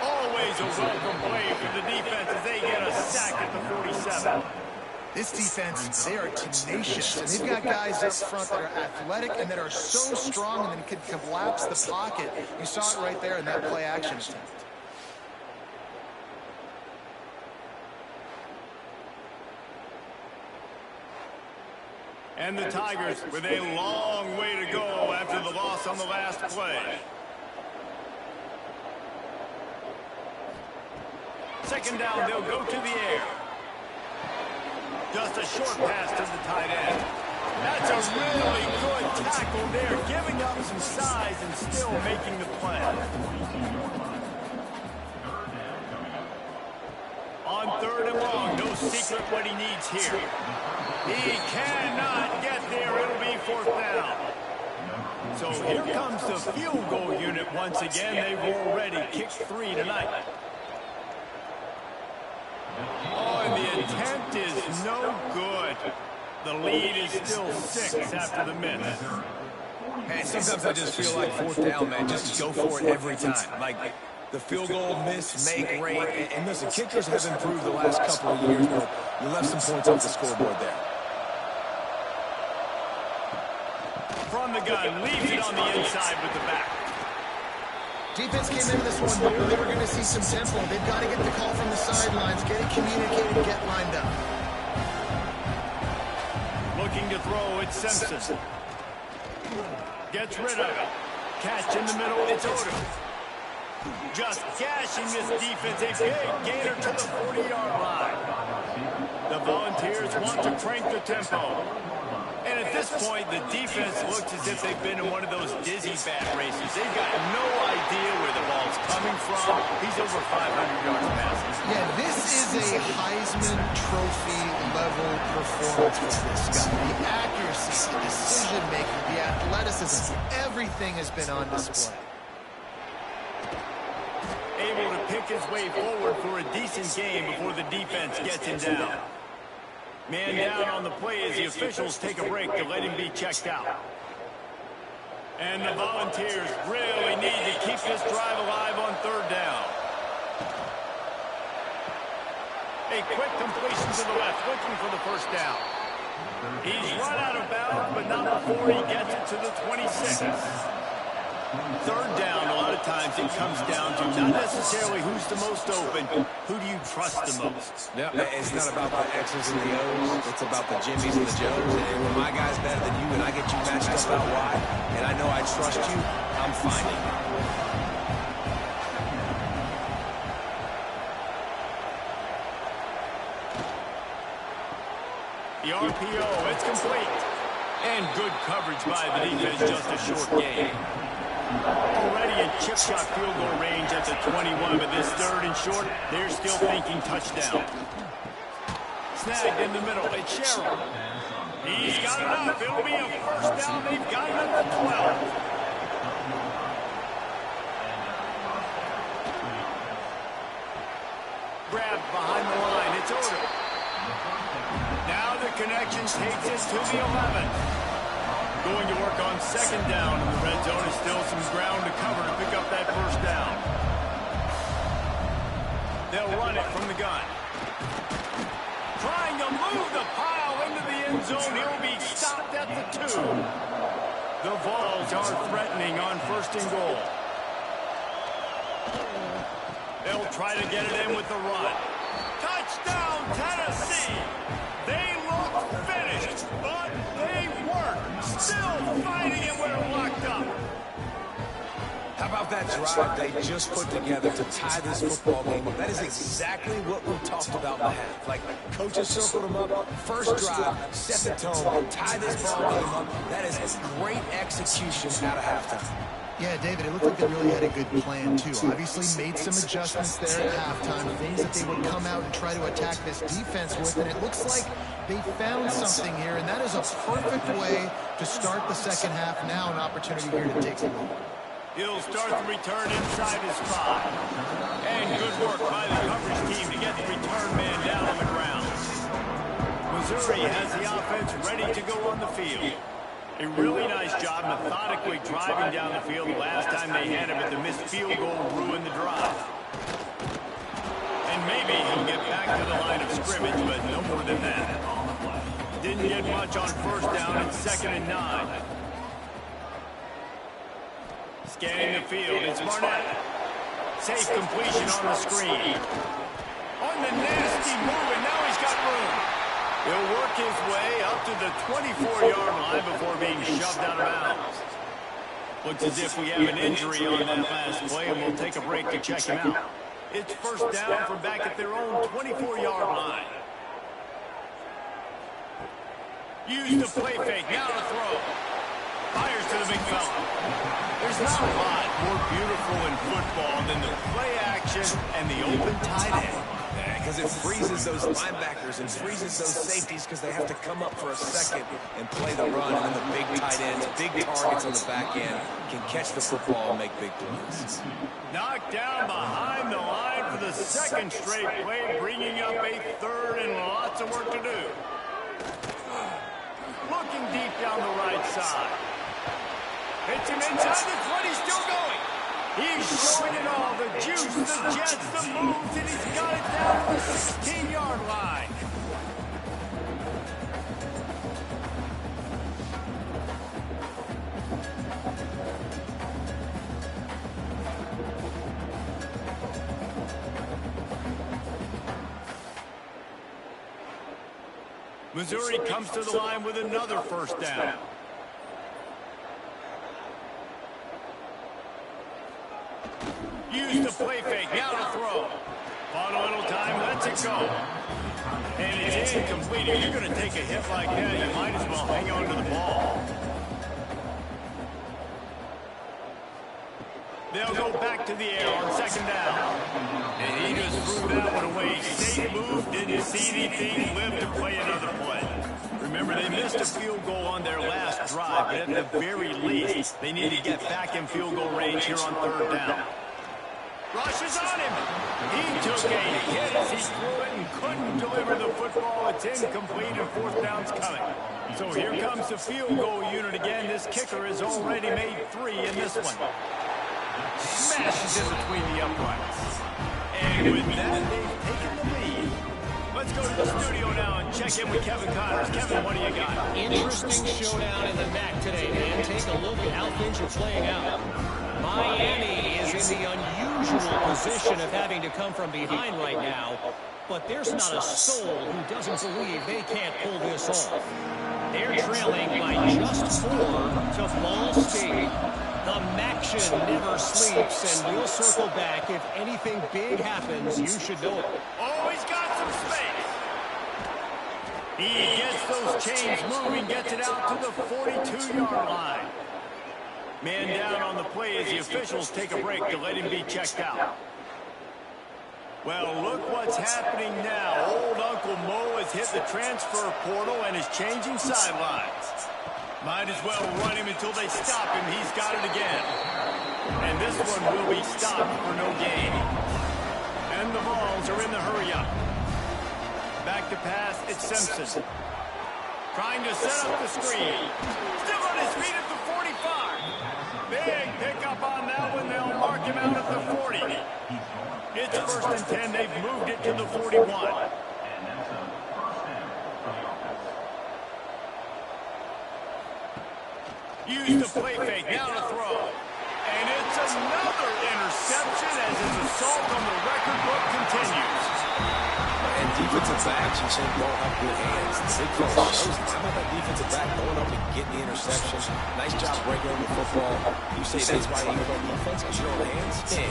Always a welcome play for the defense as they get a sack at the 47. This defense, they are tenacious, and they've got guys up front that are athletic and that are so strong and then can collapse the pocket. You saw it right there in that play action attempt. And the Tigers with a long way to go after the loss on the last play. Second down, they'll go to the air. Just a short pass to the tight end. That's a really good tackle there, giving up some size and still making the play. On third and long, no secret what he needs here. He cannot get there. It'll be fourth down. So here comes the field goal unit once again. They've already kicked 3 tonight. Oh, and the attempt is no good. The lead is still 6 after the miss. Man, sometimes I just feel like fourth down, man, just go for it every time. Like the field goal miss, make rate. And listen, kickers have improved the last couple of years, but you left some points off the scoreboard there. From the gun, leaves it on the inside with the back. Defense came into this one knowing they were going to see some tempo. They've got to get the call from the sidelines, get it communicated, get lined up. Looking to throw, it's Simpson. Gets rid of it. Catch in the middle, it's Odom. Just gashing this defense, a big gainer to the 40-yard line. The Volunteers want to crank the tempo. And at this point, the defense looks as if they've been in one of those dizzy bat races. They've got no idea where the ball's coming from. He's over 500 yards passing. Yeah, this is a Heisman Trophy level performance for this guy. The accuracy, the decision-making, the athleticism, everything has been on display. Able to pick his way forward for a decent game before the defense gets him down. Man down on the play as the officials take a break to let him be checked out. And the Volunteers really need to keep this drive alive on third down. A quick completion to the left, looking for the first down. He's run out of bounds, but not before he gets it to the 26. Third down, a lot of times it comes down to not necessarily who's the most open, who do you trust the most? Yeah, it's not about the X's and the O's, it's about the Jimmys and the Joes. And when my guy's better than you and I get you matched up out wide, and I know I trust you, I'm finding you. The RPO, it's complete. And good coverage by the defense, just a short game. Already in chip shot field goal range at the 21, but this third and short, they're still thinking touchdown. Snagged in the middle, it's Sherrill. He's got enough, it'll be a first down, they've got it at the 12. Grab behind the line, it's Odom. Now the connection takes it to the 11. Going to work on second down in the red zone. Is still some ground to cover to pick up that first down. They'll run it from the gun. Trying to move the pile into the end zone. He'll be stopped at the 2. The Vols are threatening on first and goal. They'll try to get it in with the run. Touchdown, Tennessee! They look finished, but they weren't. Still fighting it where it locked up. How about that drive they just put together to tie this football game up? That is exactly what we talked about in the half. Like, coaches circled them up, first drive, set the tone, tie this ball game up. That is great execution out of halftime. Yeah, David, it looked like they really had a good plan, too. Obviously made some adjustments there at halftime, things that they would come out and try to attack this defense with, and it looks like they found something here, and that is a perfect way to start the second half. Now an opportunity here to take the lead. He'll start the return inside his 5. And good work by the coverage team to get the return man down on the ground. Missouri has the offense ready to go on the field. A really nice job methodically driving down the field. The last time they had him at the missed field goal ruined the drive. And maybe he'll get back to the line of scrimmage, but no more than that. Didn't get much on first down and 2nd and 9. Scanning the field, it's Barnett. Safe completion on the screen. On the nasty move, and now he's got room. He'll work his way up to the 24-yard line before being shoved out of bounds. Looks as if we have an injury on that last play, and we'll take a break to check him out. It's first down from back at their own 24-yard line. Use the play fake, now to throw. Fires to the big fella. There's not a lot more beautiful in football than the play action and the open tight end. Because it freezes those linebackers and freezes those safeties because they have to come up for a second and play the run. And then the big tight ends, big targets on the back end can catch the football and make big plays. Knocked down behind the line for the second straight play, bringing up a third and lots of work to do. Looking deep down the right side. Hits him inside the 20, still going. He's showing it all, the juice, the jets, the moves, and he's got it down to the 16-yard line. Missouri comes to the line with another first down. Use the play fake, now to throw. Bought a little time, lets it go. And it's incomplete. If you're going to take a hit like that, you might as well hang on to the ball. They'll go back to the air on second down. And he just threw that one away. Stayed moved, didn't see anything, lived to play another play. Remember, they missed a field goal on their last drive, but at the very least, they need to get back in field goal range here on third down. Rushes on him. He took a hit as he threw it and couldn't deliver the football. It's incomplete and fourth down's coming. So here comes the field goal unit again. This kicker has already made 3 in this one. Smashes in between the uprights. And with that, they've taken the lead. Let's go to the studio now and check in with Kevin Connors. Kevin, what do you got? Interesting showdown in the MAC today, man. Take a look at how things are playing out. Miami is in the unusual position of having to come from behind right now, but there's not a soul who doesn't believe they can't pull this off. They're trailing by just 4 to Ball State. The Maction never sleeps, and we'll circle back. If anything big happens, you should know it. Oh, he's got some space. He gets those chains moving, gets it out to the 42-yard line. Man down on the play as the officials take a break to let him be checked out. Well, look what's happening now. Old Uncle Mo has hit the transfer portal and is changing sidelines. Might as well run him until they stop him. He's got it again. And this one will be stopped for no gain. And the Vols are in the hurry-up. Back to pass, it's Simpson. Trying to set up the screen. Still on his feet at the 45. Big pickup on that one. They'll mark him out at the 40. It's 1st and 10. They've moved it to the 41. Use the play fake, now to throw. And it's another interception as his assault on the record book continues. And defensive backs, you said, don't have good hands. Big play shows. How about that defensive back going up and getting the interception? Nice job breaking on the football. You say that's why you go defense because you don't have hands? Yeah.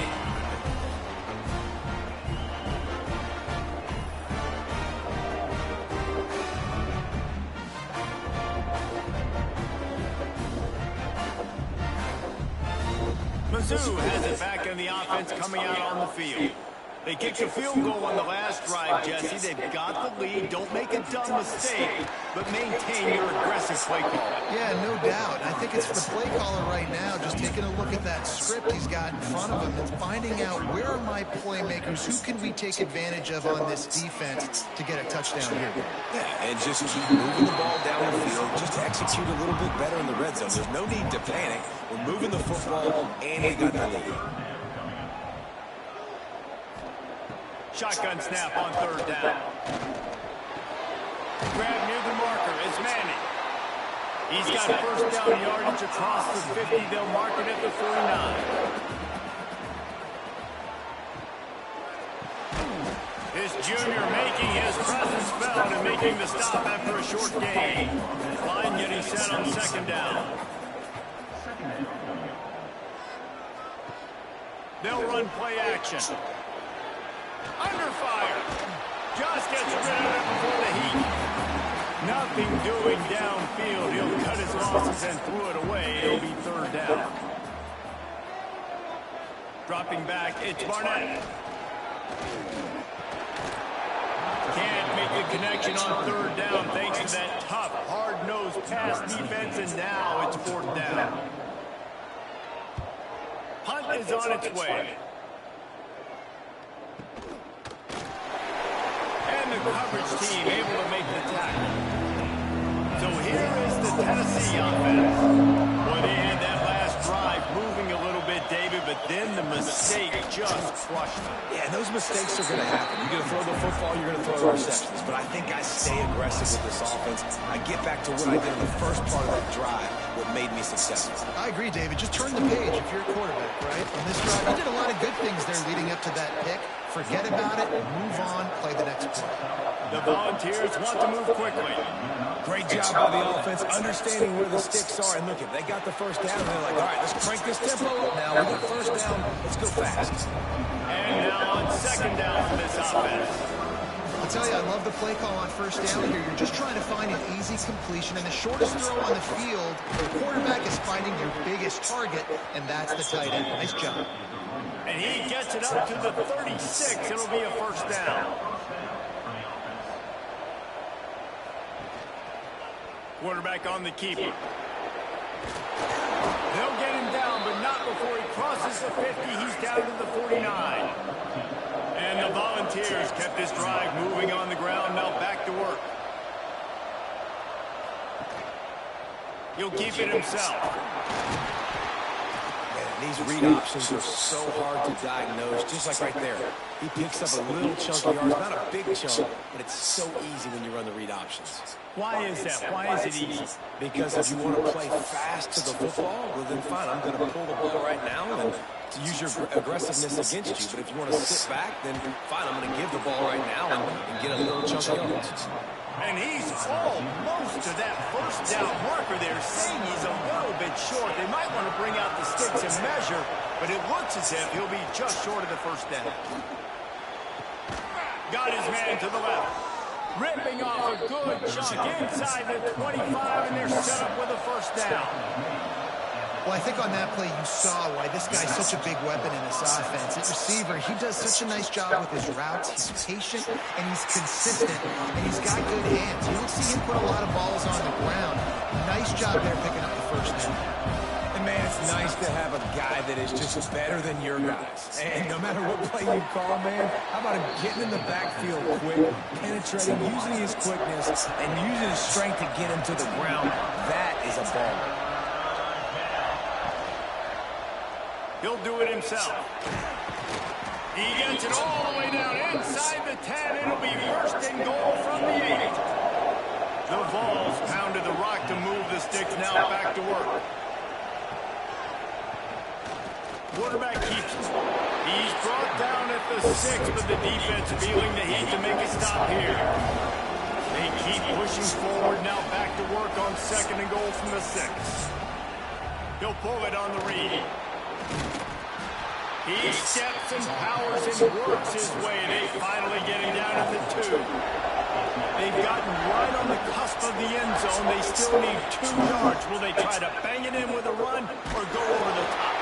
Mizzou has it back in the offense coming out on the field. They kicked a field goal on the last drive, Jesse. They've got the lead. Don't make a dumb mistake, but maintain your aggressive play call. Yeah, no doubt. I think it's the play caller right now just taking a look at that script he's got in front of him and finding out where are my playmakers, who can we take advantage of on this defense to get a touchdown here. Yeah, and just keep moving the ball down the field. Just execute a little bit better in the red zone. There's no need to panic. We're moving the football, and we got the lead. Shotgun snap on third down. Grab near the marker is Manning. He's got first down yardage across the 50. They'll mark it at the 49. This junior making his presence felt and making the stop after a short gain. Line getting set on second down. They'll run play action. Under fire. Just gets rid of it before the heat. Nothing doing downfield. He'll cut his losses and threw it away. It'll be third down. Dropping back, it's Barnett. Can't make the connection on third down thanks to that tough, hard-nosed pass defense, and now it's fourth down. Punt is on its way. And the coverage team able to make the tackle. So here is the Tennessee offense. Boy, they had that last drive moving a little bit, David, but then the mistake just crushed them. Yeah, and those mistakes are going to happen. You're going to throw the football, you're going to throw interceptions. But I think I stay aggressive with this offense. I get back to what I did in the first part of that drive, what made me successful. I agree, David. Just turn the page if you're a quarterback, right? On this drive, you did a lot of good things there leading up to that pick. Forget about it, move on, play the next play. The Volunteers want to move quickly. Great job by the offense, understanding where the sticks are. And look, if they got the first down, they're like, all right, let's crank this tempo. Now we got first down. Let's go fast. And now on second down for this offense. I'll tell you, I love the play call on first down here. You're just trying to find an easy completion, and the shortest throw on the field, the quarterback is finding your biggest target, and that's the tight end. Nice job. And he gets it up to the 36. It'll be a first down. Quarterback on the keeper. They'll get him down, but not before he crosses the 50. He's down to the 49. And the Volunteers kept this drive moving on the ground. Now back to work. He'll keep it himself. These read options are so hard to diagnose, just like right there. He picks up a little chunk of yards, not a big chunk, but it's so easy when you run the read options. Why is that? Why is it easy? Because if you want to play fast to the football, well then fine, I'm going to pull the ball right now and to use your aggressiveness against you. But if you want to sit back, then fine, I'm going to give the ball right now and get a little chunk of yards. And he's almost to that first down marker there, saying he's a little bit short. They might want to bring out the sticks and measure, but it looks as if he'll be just short of the first down. Got his man to the left. Ripping off a good chunk inside the 25, and they're set up with a first down. Well, I think on that play you saw why this guy's such a big weapon in this offense. At receiver, he does such a nice job with his routes. He's patient, and he's consistent, and he's got good hands. You don't see him put a lot of balls on the ground. Nice job there picking up the first down. And man, it's nice to have a guy that is just better than your guys. And no matter what play you call, man, how about him getting in the backfield quick, penetrating, using his quickness, and using his strength to get him to the ground. That is a ball. He'll do it himself. He gets it all the way down inside the 10. It'll be first and goal from the 8. The Vols pounded the rock to move the sticks. Now back to work. Quarterback keeps it. He's brought down at the 6, but the defense feeling the heat to make a stop here. They keep pushing forward. Now back to work on second and goal from the 6. He'll pull it on the read. He steps and powers and works his way. They finally get him down at the 2. They've gotten right on the cusp of the end zone. They still need 2 yards. Will they try to bang it in with a run or go over the top?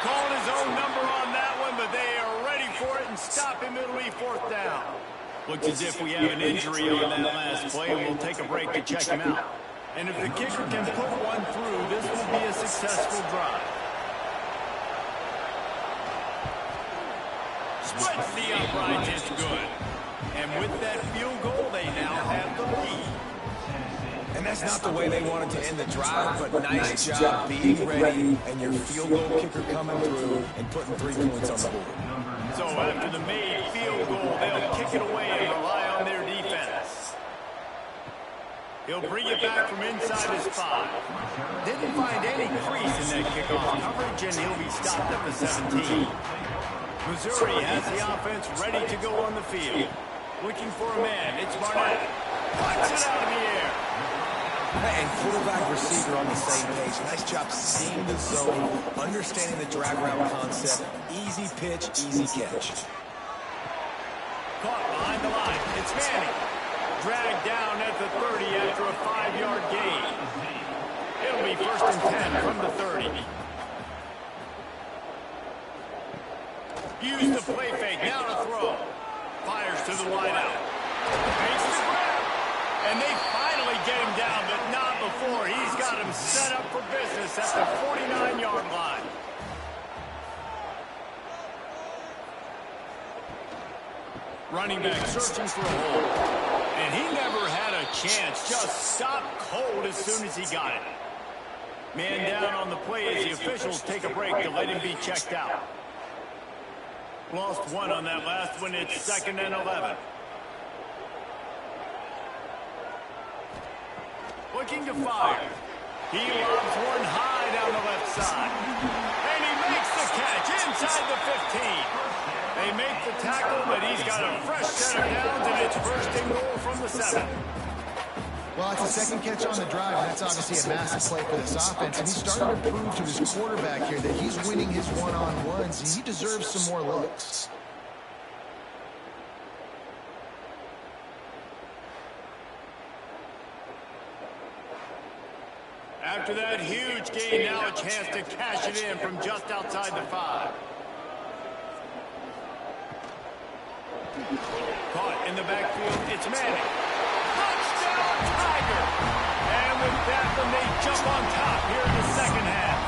Calling his own number on that one, but they are ready for it and stop him. It'll be fourth down. Looks as if we have an injury on that last play. We'll take a break to check him out. And if the kicker can put one through, this will be a successful drive. Splits the upright, it's good. And with that field goal, they now have the lead. And that's not the way they wanted to end the drive, but nice job being ready and your field goal kicker coming through and putting 3 points on the board. So after the made field goal, they'll kick it away and rely on their defense. He'll bring it back from inside his 5. Didn't find any crease in that kickoff coverage, and he'll be stopped at the 17. Missouri has the offense ready to go on the field. Looking for a man. It's Barnett. Puts it out of the air. And quarterback receiver on the same page. Nice job seeing the zone, understanding the drag route concept. Easy pitch, easy catch. Caught behind the line. It's Manning. Dragged down at the 30 after a 5-yard gain. It'll be first and 10 from the 30. Use the play fake. Now to throw. Fires to the wideout. Makes the grab. And they finally get him down, but not before. He's got him set up for business at the 49-yard line. Running back searching for a hole. And he never had a chance. Just stopped cold as soon as he got it. Man down on the play as the officials take a break to let him be checked out. Lost 1 on that last one. It's second and 11. Looking to fire. He lobs one high down the left side. And he makes the catch inside the 15. They make the tackle, but he's got a fresh set of downs, and it's first and goal from the 7. Well, it's a second catch on the drive, and that's obviously a massive play for this offense. And he's starting to prove to his quarterback here that he's winning his one-on-ones, and he deserves some more looks. After that huge gain, now a chance to cash it in from just outside the 5. Caught in the backfield, it's Manning. Touchdown, Tiger! And with that one, they jump on top here in the second half.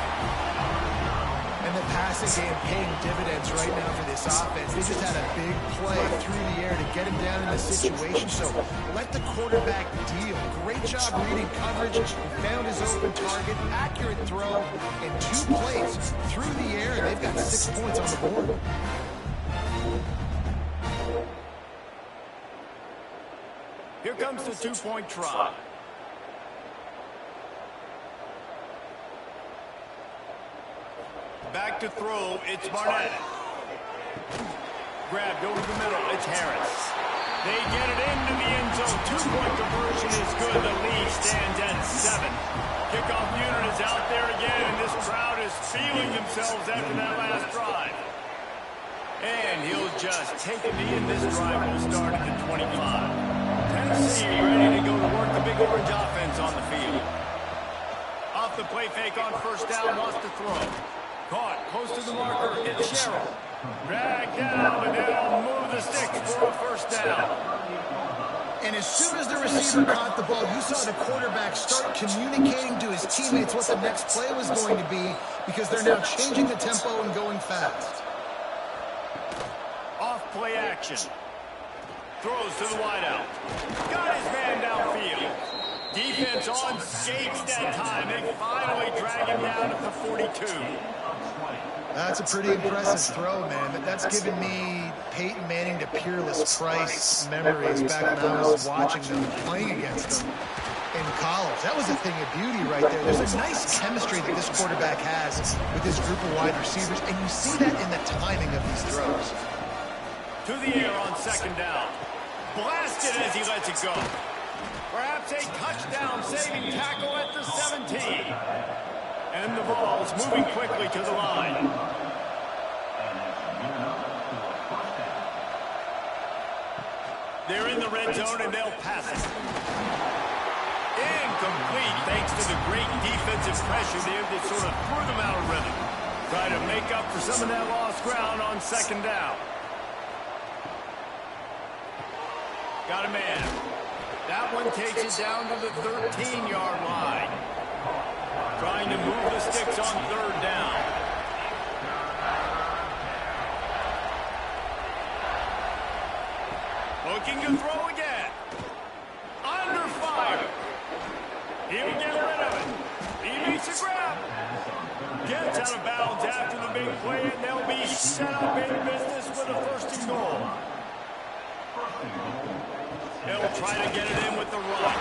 And the passing game paying dividends right now for this offense. They just had a big play through the air to get him down in the situation. So let the quarterback deal. Great job reading coverage. He found his open target, accurate throw, and 2 plays through the air, and they've got 6 points on the board. Here comes the 2-point try. Back to throw, it's Barnett. Grabbed over the middle, it's Harris. They get it into the end zone. 2-point conversion is good. The lead stands at 7. Kickoff unit is out there again, and this crowd is feeling themselves after that last drive. And he'll just take a knee, and this drive will start at the 25. Tennessee ready to go to work the Big Orange offense on the field. Off the play fake on first down, lost the throw. Caught, close to the marker, it's Sherrill. Dragged down, but they'll move the sticks for a first down. And as soon as the receiver caught the ball, you saw the quarterback start communicating to his teammates what the next play was going to be, because they're now changing the tempo and going fast. Off play action. Throws to the wideout. Got his man downfield. Defense on skates that time. They finally drag him down at the 42. That's a pretty impressive throw, man. That's given me Peyton Manning to Peerless Price memories back when I was watching them, playing against them in college. That was a thing of beauty right there. There's a nice chemistry that this quarterback has with his group of wide receivers, and you see that in the timing of these throws. To the air on second down. Blasted as he lets it go. Perhaps a touchdown-saving tackle at the 17. And the ball's moving quickly to the line. They're in the red zone, and they'll pass it. Incomplete, thanks to the great defensive pressure there that sort of threw them out of rhythm. Try to make up for some of that lost ground on second down. Got a man. That one takes it down to the 13-yard line. Trying to move the sticks on third down. Looking to throw again. Under fire. He'll get rid of it. He makes a grab. Gets out of bounds after the big play, and they'll be set up in business with a first and goal. They'll try to get it in with the run.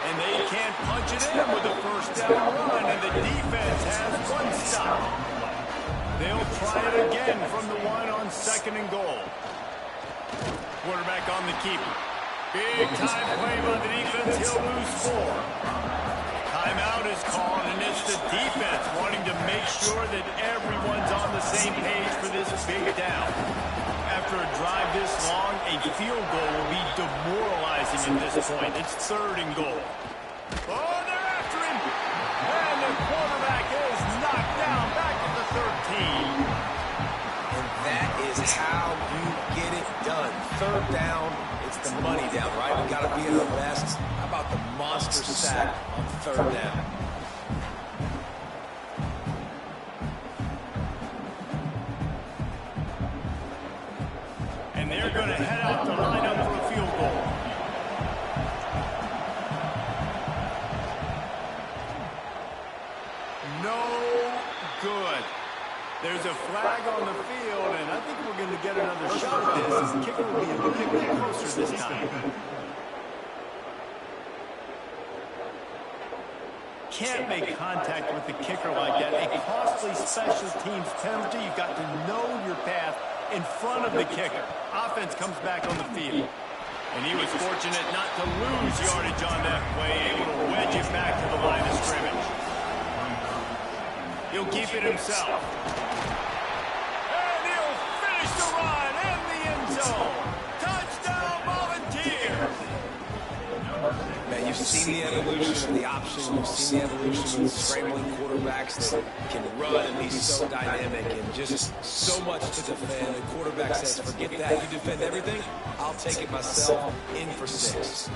And they can't punch it in with a first down run, and the defense has one stop. They'll try it again from the 1 on second and goal. Quarterback on the keeper. Big time play by the defense. He'll lose 4. Timeout is called, and it's the defense wanting to make sure that everyone's on the same page for this big down. After a drive this long, a field goal will be demoralizing at this point. It's third and goal. Oh, they're after him. And the quarterback is knocked down back at the 13. And that is how you get it done. Third down, it's the money down, right? We got to be at our best. How about the monster sack on third down? They're going to head out to line up for a field goal. No good. There's a flag on the field, and I think we're going to get another shot at this. The kicker will be a bit closer this time. Can't make contact with the kicker like that. A costly special teams penalty. You've got to know your path in front of the kicker. Offense comes back on the field. And he was fortunate not to lose yardage on that play, able to wedge it back to the line of scrimmage. He'll keep it himself. And he'll finish the run in the end zone. Touchdown, Volunteers! Man, you've seen the evolution of the option. You've seen the evolution of scrambling quarterbacks that can run and be so dynamic and just so much to defend. The quarterback says, forget that. You defend everything, I'll take it myself. In for 6.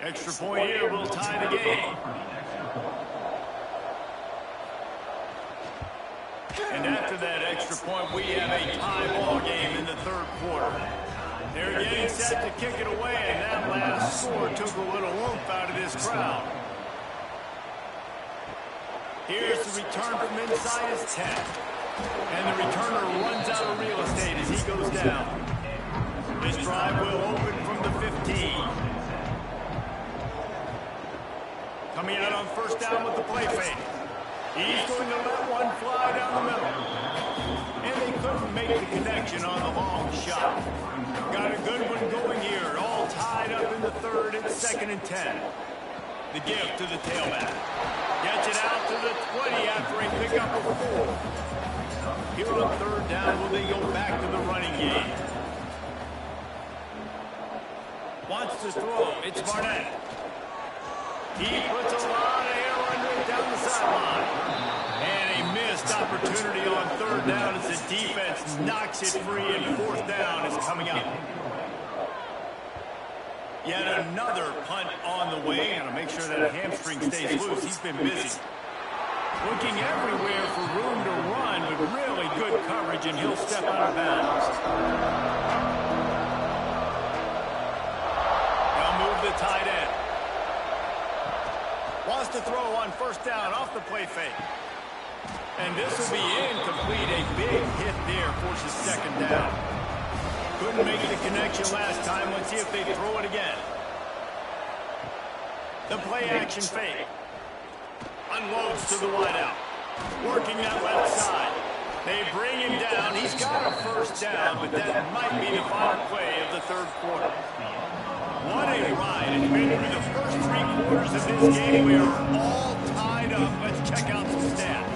Extra point here will tie the game. And after that extra point, we have a tie ball game in the third quarter. They're getting set to kick it away, and that last score took a little oomph out of this crowd. Here's the return from inside his 10. And the returner runs out of real estate as he goes down. This drive will open from the 15. Coming out on first down with the play fake. He's going to let one fly down the middle. And they couldn't make the connection on the long shot. Got a good one going here. All tied up in the third and 2nd and 10. The give to the tailback. Gets it out to the 20 after a pickup of 4. Here on third down, will they go back to the running game? Wants to throw. It's Barnett. He puts a lot of air under it down the sideline. And a missed opportunity on third down as the defense knocks it free, and fourth down is coming up. Yet another punt on the way, and to make sure that hamstring stays loose. He's been busy. Looking everywhere for room to run with really good coverage, and he'll step out of bounds. They'll move the tight end. Wants to throw on first down off the play fake. And this will be incomplete. A big hit there forces 2nd down. Couldn't make the connection last time. Let's see if they throw it again. The play action fake. Unloads to the wideout. Working that left side. They bring him down. He's got a first down, but that might be the final play of the third quarter. What a ride. It's been through the first 3 quarters of this game. We are all tied up. Let's check out some stats.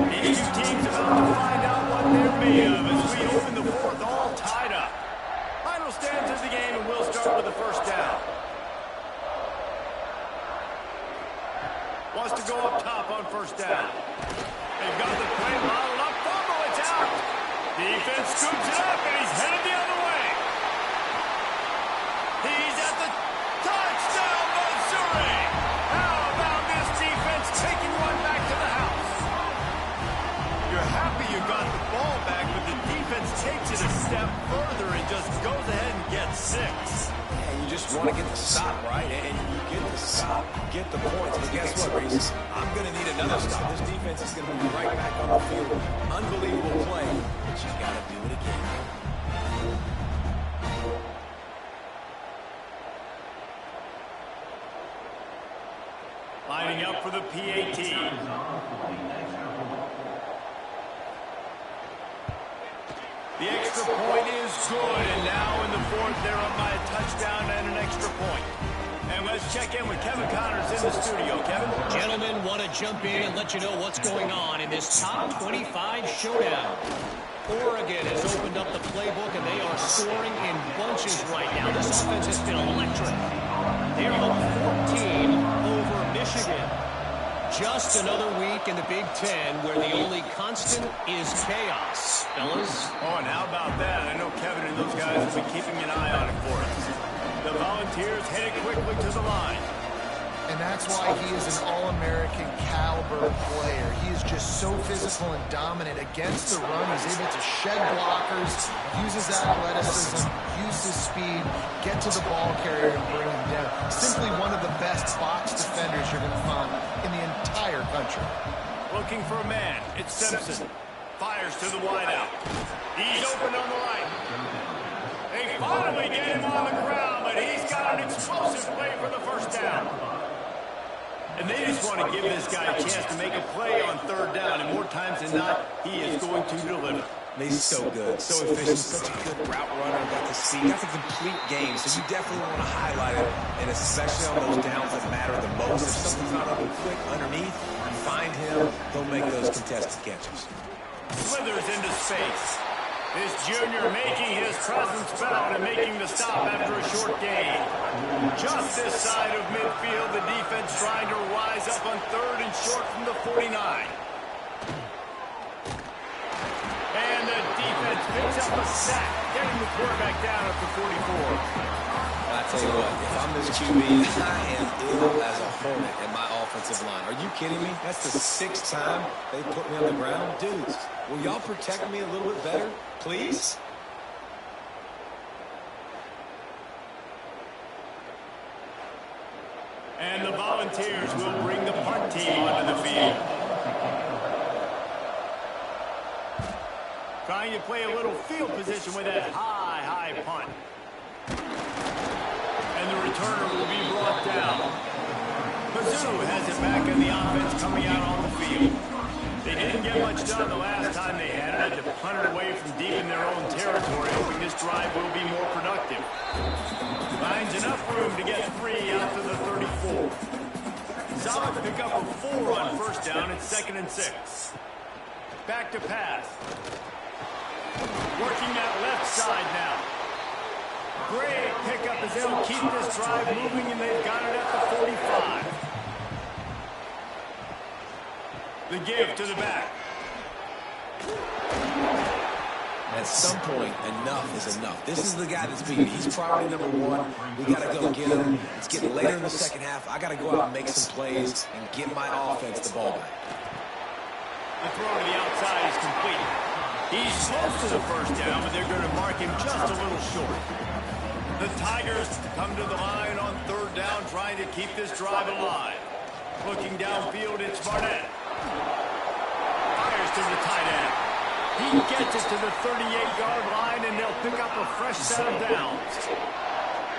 These two teams about to find out what they're made of as we open the fourth, all tied up. Final stands of the game, and we'll start with the first down. Wants to go up top on first down. They've got the play modeled up. Fumble, it's out. Defense scoops it up, and he's headed the other way. He's at the touchdown, Missouri. How about this defense taking one back to the house? You're happy you got the ball back, but the defense takes it a step further and just goes ahead and gets 6. Yeah, you just want to get the stop, right? And you get the stop, get the points. But guess what, Reese? I'm going to need another stop. This defense is going to be right back on the field. Unbelievable play, but you got to do it again. Lining up for the PAT. The extra point is good, and now in the fourth, they're up by a touchdown and an extra point. And let's check in with Kevin Connors in the studio. Kevin? Gentlemen, want to jump in and let you know what's going on in this top 25 showdown. Oregon has opened up the playbook, and they are scoring in bunches right now. This offense has been electric. They're up 14 over Michigan. Just another week in the Big Ten where the only constant is chaos. Fellas? Oh, and how about that? I know Kevin and those guys will be keeping an eye on it for us. The Volunteers headed quickly to the line. And that's why he is an All-American caliber player. He is just so physical and dominant against the run. He's able to shed blockers, use his athleticism, use his speed, get to the ball carrier and bring him down. Simply one of the best box defenders you're going to find in the entire country. Looking for a man. It's Simpson. Fires to the wideout. He's open on the right. They finally get him on the ground, but he's got an explosive play for the first down. And they just want to give this guy a chance to make a play on third down, and more times than not, he is going to deliver. He's so good, so efficient, such a good route runner, got the speed, got the complete game, so you definitely want to highlight it, and especially on those downs that matter the most. If something's not open quick underneath, you find him, he'll make those contested catches. Slithers into space. This junior making his presence felt and making the stop after a short gain. Just this side of midfield, the defense trying to rise up on third and short from the 49. And the defense picks up a sack, getting the quarterback down at the 44. I tell you what, if I'm this QB, I am ill as a hornet in my offensive line. Are you kidding me? That's the 6th time they put me on the ground. Dudes, will y'all protect me a little bit better, please? And the Volunteers will bring the punt team onto the field. Trying to play a little field position with that high punt. And the returner will be brought down. Mizzou has it back in the offense coming out on the field. They didn't get much done the last time they had to punt it away from deep in their own territory, hoping this drive will be more productive. Finds enough room to get 3 out to the 34. Solid pick up a 4 on first down. It's 2nd and 6. Back to pass. Working that left side now. Great pickup as they'll keep this drive moving, and they've got it at the 45. The give to the back. At some point, enough is enough. This is the guy that's beating me. He's priority number 1. We got to go get him. It's getting later in the second half. I got to go out and make some plays and get my offense the ball back. The throw to the outside is complete. He's close to the first down, but they're going to mark him just a little short. The Tigers come to the line on third down, trying to keep this drive alive. Looking downfield, it's Barnett. Fires to the tight end. He gets it to the 38-yard line, and they'll pick up a fresh set of downs.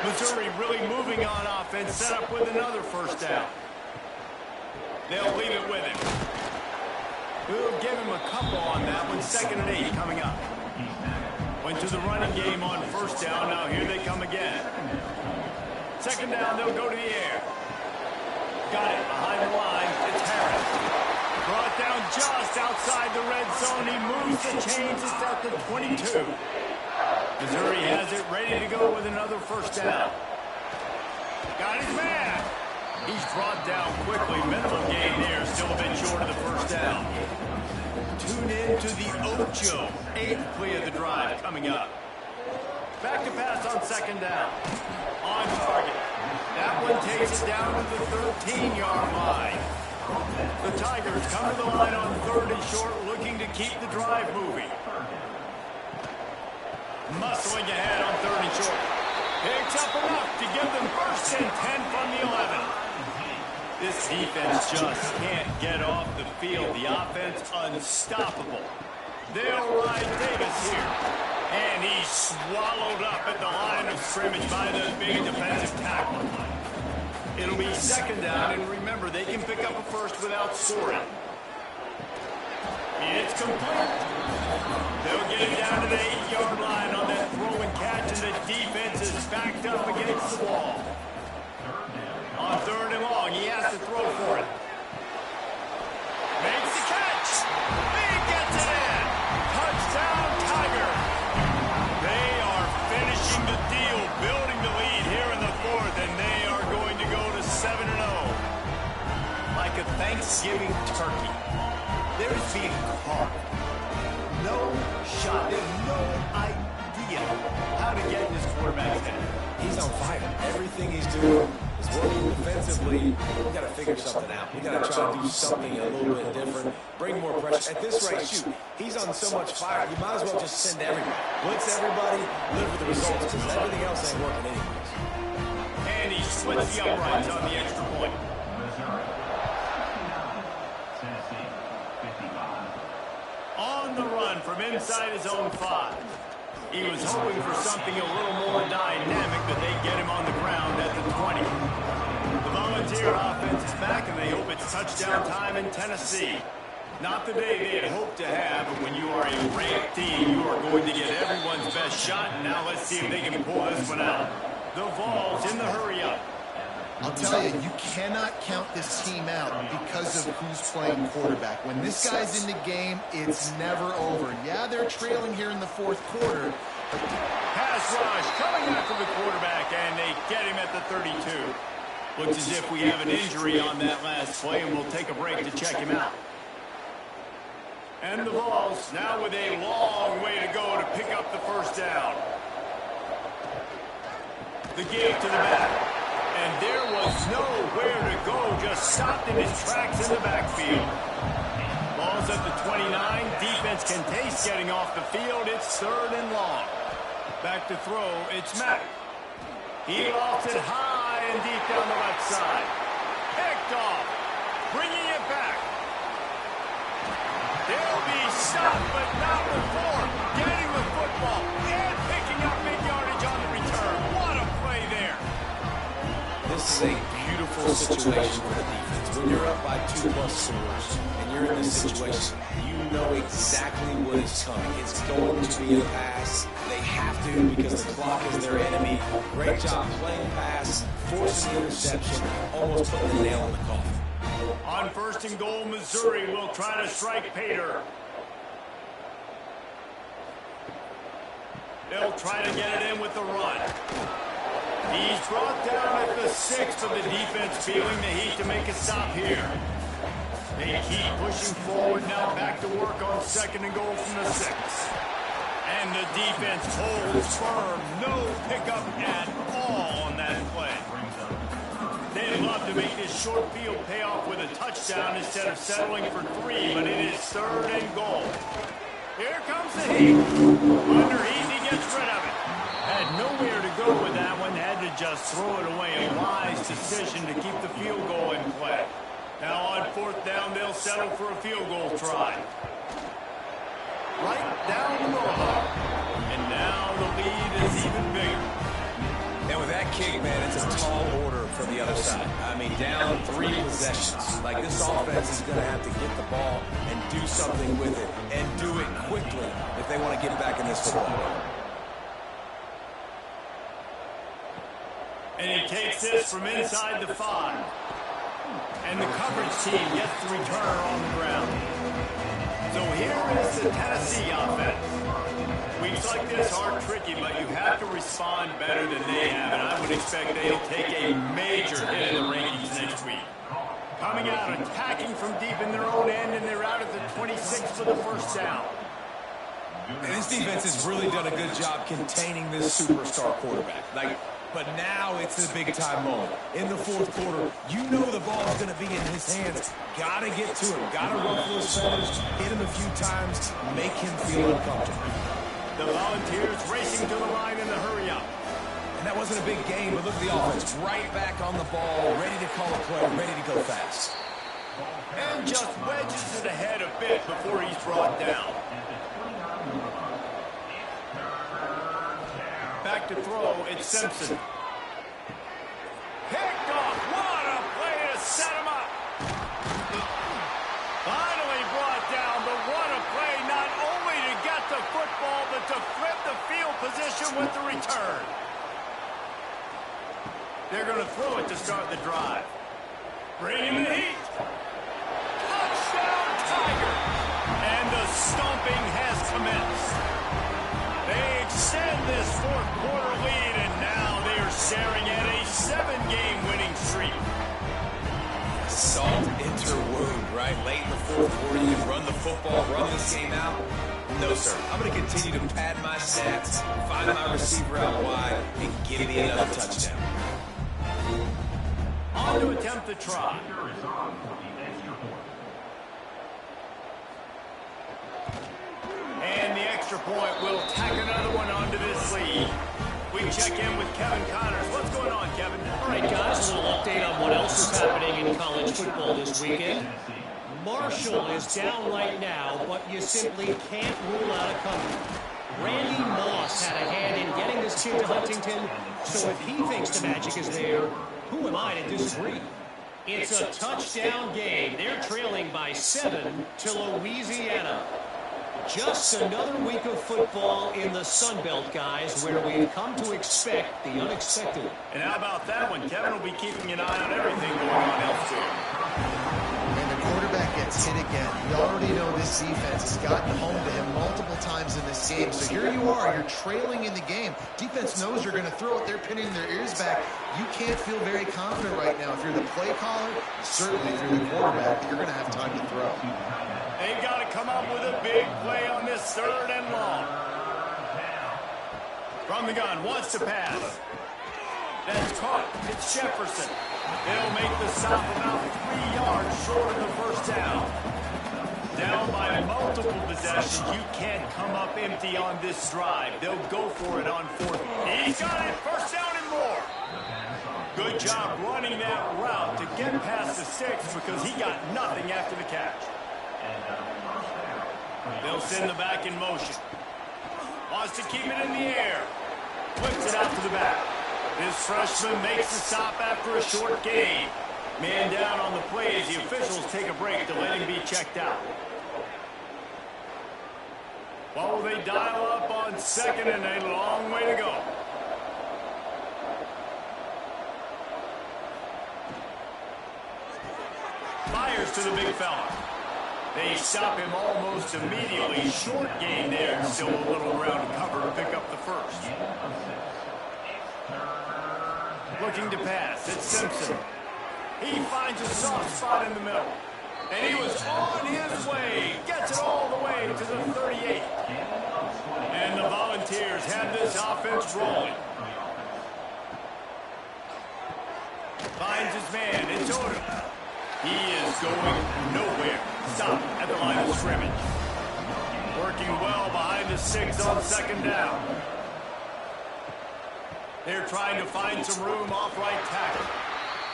Missouri really moving on offense, set up with another first down. They'll leave it with him. We'll give him a couple on that one. 2nd and 8 coming up. Went to the running game on first down. Now here they come again. 2nd down, they'll go to the air. Got it behind the line. It's Harris. Brought down just outside the red zone. He moves the chains. It's at the 22. Missouri has it ready to go with another first down. Got his man. He's brought down quickly. Minimum gain there. Still a bit short of the first down. Tune in to the Ocho. 8th play of the drive coming up. Back to pass on 2nd down. On target. That one takes it down to the 13-yard line. The Tigers come to the line on 3rd and short, looking to keep the drive moving. Muscling ahead on 3rd and short. Picks up enough to give them 1st and 10 from the 11. This defense just can't get off the field. The offense unstoppable. They'll ride Davis here. And he's swallowed up at the line of scrimmage by the big defensive tackle. It'll be 2nd down, and remember, they can pick up a first without scoring. It's complete. They'll get it down to the 8-yard line on that throw and catch, and the defense is backed up against the wall. On 3rd and long, he has to throw for it. Makes the catch. He gets it in. Touchdown, Tiger. They are finishing the deal, building the lead here in the 4th, and they are going to go to 7-0. Like a Thanksgiving turkey. They're being carved. No shot. They have no idea how to get in this quarterback's head. He's on fire. Everything he's doing is working defensively. We got to figure something out. We got to try to do something a little bit different. Bring more pressure. At this rate, shoot, he's on so much fire, you might as well just send everybody. Blitz everybody, live with the results, because everything else ain't working anyways. And he splits the uprights on the extra point. On on the run from inside his own 5. He was hoping for something a little more dynamic, but they get him on the ground at the 20. The Volunteer offense is back, and they hope it's touchdown time in Tennessee. Not the day they had hoped to have, but when you are a ranked team, you are going to get everyone's best shot. Now let's see if they can pull this one out. The Vols in the hurry-up. I'll tell you, you cannot count this team out because of who's playing quarterback. When this guy's in the game, it's never over. Yeah, they're trailing here in the fourth quarter. Pass rush coming after the quarterback, and they get him at the 32. Looks as if we have an injury on that last play, and we'll take a break to check him out. And the Vols now with a long way to go to pick up the first down. The give to the back. And there was nowhere to go, just stopped in his tracks in the backfield. Ball's at the 29. Defense can taste getting off the field. It's 3rd and long. Back to throw, it's Mack. He lofts it high and deep down the left side. Picked off, bringing it back. They'll be stopped, but not before getting the football and picking up big yardage on the return. What a play there. This is a beautiful situation for the defense. When you're up by 2+ scores and you're in this situation, you know exactly what is coming. It's going to be a pass. They have to because the clock is their enemy. Great job playing pass, forcing the interception, almost putting the nail in the coffin. On 1st and goal, Missouri will try to strike Pater. They'll try to get it in with the run. He's brought down at the 6, but the defense feeling the heat to make a stop here. They keep pushing forward now, back to work on 2nd and goal from the 6. And the defense holds firm. No pickup at all on that play. They'd love to make this short field pay off with a touchdown instead of settling for 3, but it is 3rd and goal. Here comes the heat. Under heat, he gets rid of it. Had nowhere to go with that one. Had to just throw it away. A wise decision to keep the field goal in play. Now on 4th down, they'll settle for a field goal try. Right down the middle. And now the lead is even bigger. And with that kick, man, it's a tall order for the other side. I mean, down 3 possessions. Like, this offense is going to have to get the ball and do something with it, and do it quickly if they want to get back in this football game. And he takes this from inside the 5. And the coverage team gets the returner on the ground. So here is the Tennessee offense. Weeks like this are tricky, but you have to respond better than they have, and I would expect they'll take a major hit in the rankings next week. Coming out, attacking from deep in their own end, and they're out at the 26 for the first down. And this defense has really done a good job containing this superstar quarterback. But now it's a big-time moment. In the fourth quarter, you know the ball's going to be in his hands. Got to get to him. Got to ruffle his feathers, hit him a few times, make him feel uncomfortable. The Volunteers racing to the line in the hurry-up. And that wasn't a big game, but look at the offense. Right back on the ball, ready to call a play, ready to go fast. And just wedges it ahead a bit before he's brought down. Back to throw, it's Simpson. Picked off, what a play to set him up. Finally brought down, but what a play, not only to get the football, but to flip the field position with the return. They're going to throw it to start the drive. Bringing the heat. Touchdown, Tiger. And the stomping has commenced. They extend this fourth quarter lead, and now they are staring at a 7-game winning streak. Salt into wound, right? Late in the fourth quarter, you can run the football, run this game out. No, sir. I'm going to continue to pad my stats, find my receiver out wide, and give me another touchdown. On to attempt the try. And the extra point will tack another one onto this lead. We check in with Kevin Connors. What's going on, Kevin? All right, guys, a little update on what else is happening in college football this weekend. Marshall is down right now, but you simply can't rule out a comeback. Randy Moss had a hand in getting this kid to Huntington, so if he thinks the magic is there, who am I to disagree? It's a touchdown game. They're trailing by 7 to Louisiana. Just another week of football in the Sun Belt, guys, where we've come to expect the unexpected. And how about that one? Kevin will be keeping an eye on everything going on elsewhere. And the quarterback gets hit again. We already know this defense has gotten home to him multiple times in this game. So here you are, you're trailing in the game. Defense knows you're going to throw it. They're pinning their ears back. You can't feel very confident right now. If you're the play caller, certainly if you're the quarterback, you're going to have time to throw. They've got to come up with a big play on this 3rd and long. From the gun, wants to pass. That's caught. It's Jefferson. They'll make the stop about 3 yards short of the first down. Down by multiple possessions. You can't come up empty on this drive. They'll go for it on 4th. He's got it. First down and more. Good job running that route to get past the 6 because he got nothing after the catch. They'll send the back in motion. Wants to keep it in the air. Flips it out to the back. This freshman makes the stop after a short gain. Man down on the play as the officials take a break to let him be checked out. While they dial up on 2nd and a long way to go. Fires to the big fella. They stop him almost immediately. Short gain there. Still a little ground cover to pick up the first. Looking to pass. It's Simpson. He finds a soft spot in the middle. And he was on his way. Gets it all the way to the 38. And the Volunteers have this offense rolling. Finds his man. It's Odom. He is going nowhere. Stop at the line of scrimmage. Working well behind the 6 on 2nd down. They're trying to find some room off right tackle.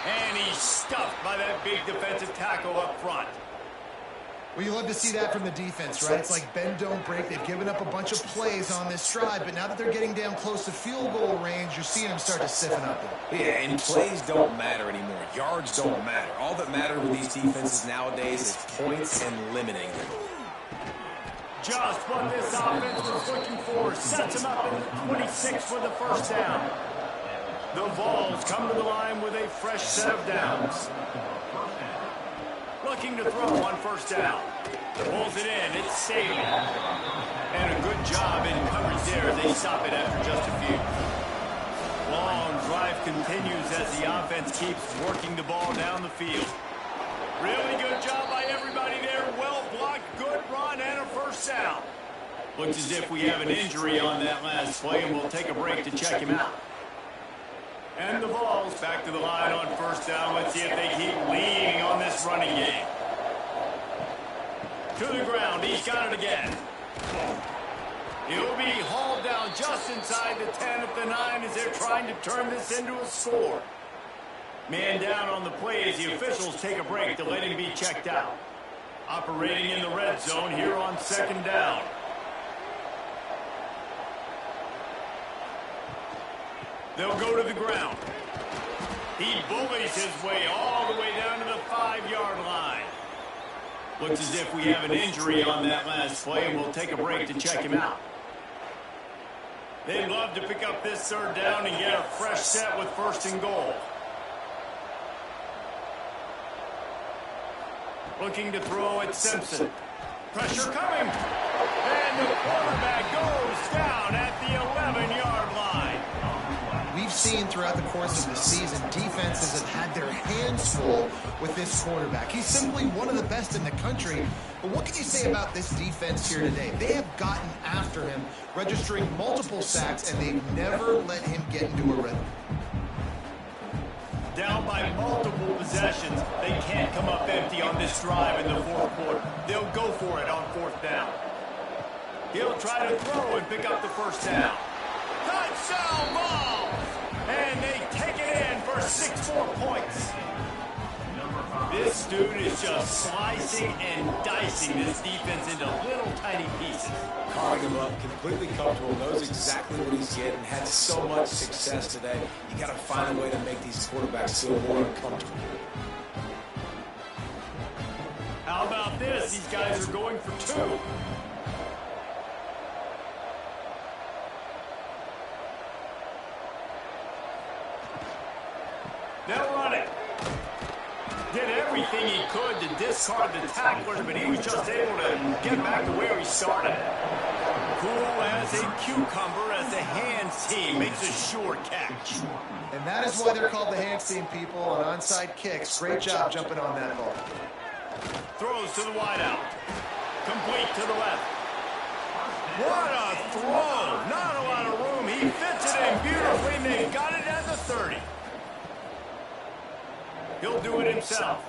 And he's stuffed by that big defensive tackle up front. Well, you love to see that from the defense, right? It's like bend, don't break. They've given up a bunch of plays on this drive, but now that they're getting down close to field goal range, you're seeing them start to stiffen up. Yeah, and plays don't matter anymore. Yards don't matter. All that matters with these defenses nowadays is points and limiting them. Just what this offense was looking for. Sets him up in the 26 for the first down. The Vols come to the line with a fresh set of downs. Looking to throw on 1st down. Pulls it in. It's safe. And a good job in coverage there. They stop it after just a few. Long drive continues as the offense keeps working the ball down the field. Really good job by everybody there. Well blocked, good run, and a first down. Looks as if we have an injury on that last play, and we'll take a break to check him out. And the Vols back to the line on 1st down. Let's see if they keep leaning on this running game. To the ground. He's got it again. He'll be hauled down just inside the 10 at the 9 as they're trying to turn this into a score. Man down on the play as the officials take a break to let him be checked out. Operating in the red zone here on 2nd down. They'll go to the ground. He bullies his way all the way down to the 5-yard line. Looks as if we have an injury on that last play, and we'll take a break to check him out. They'd love to pick up this 3rd down and get a fresh set with 1st and goal. Looking to throw at Simpson. Pressure coming. And the quarterback goes down at the 11-yard line. We've seen throughout the course of the season, defenses have had their hands full with this quarterback. He's simply one of the best in the country. But what can you say about this defense here today? They have gotten after him, registering multiple sacks, and they've never let him get into a rhythm. Down by multiple possessions, they can't come up empty on this drive in the 4th quarter. They'll go for it on 4th down. He'll try to throw and pick up the first down. Touchdown Vols! And they take it in for 6 more points. This dude is just slicing and dicing this defense into little tiny pieces. Calling him up, completely comfortable, knows exactly what he's getting, had so much success today. You got to find a way to make these quarterbacks feel more uncomfortable. How about this? These guys are going for two. They'll run it. Did everything he could to discard the tacklers, but he was just able to get back to where he started. Cool as a cucumber as the hands team makes a sure catch. And that is why they're called the hands team, people, on onside kicks. Great job jumping on that ball. Throws to the wideout. Complete to the left. What a throw. Not a lot of room. He fits it in beautifully, and they got it at the 30. He'll do it himself.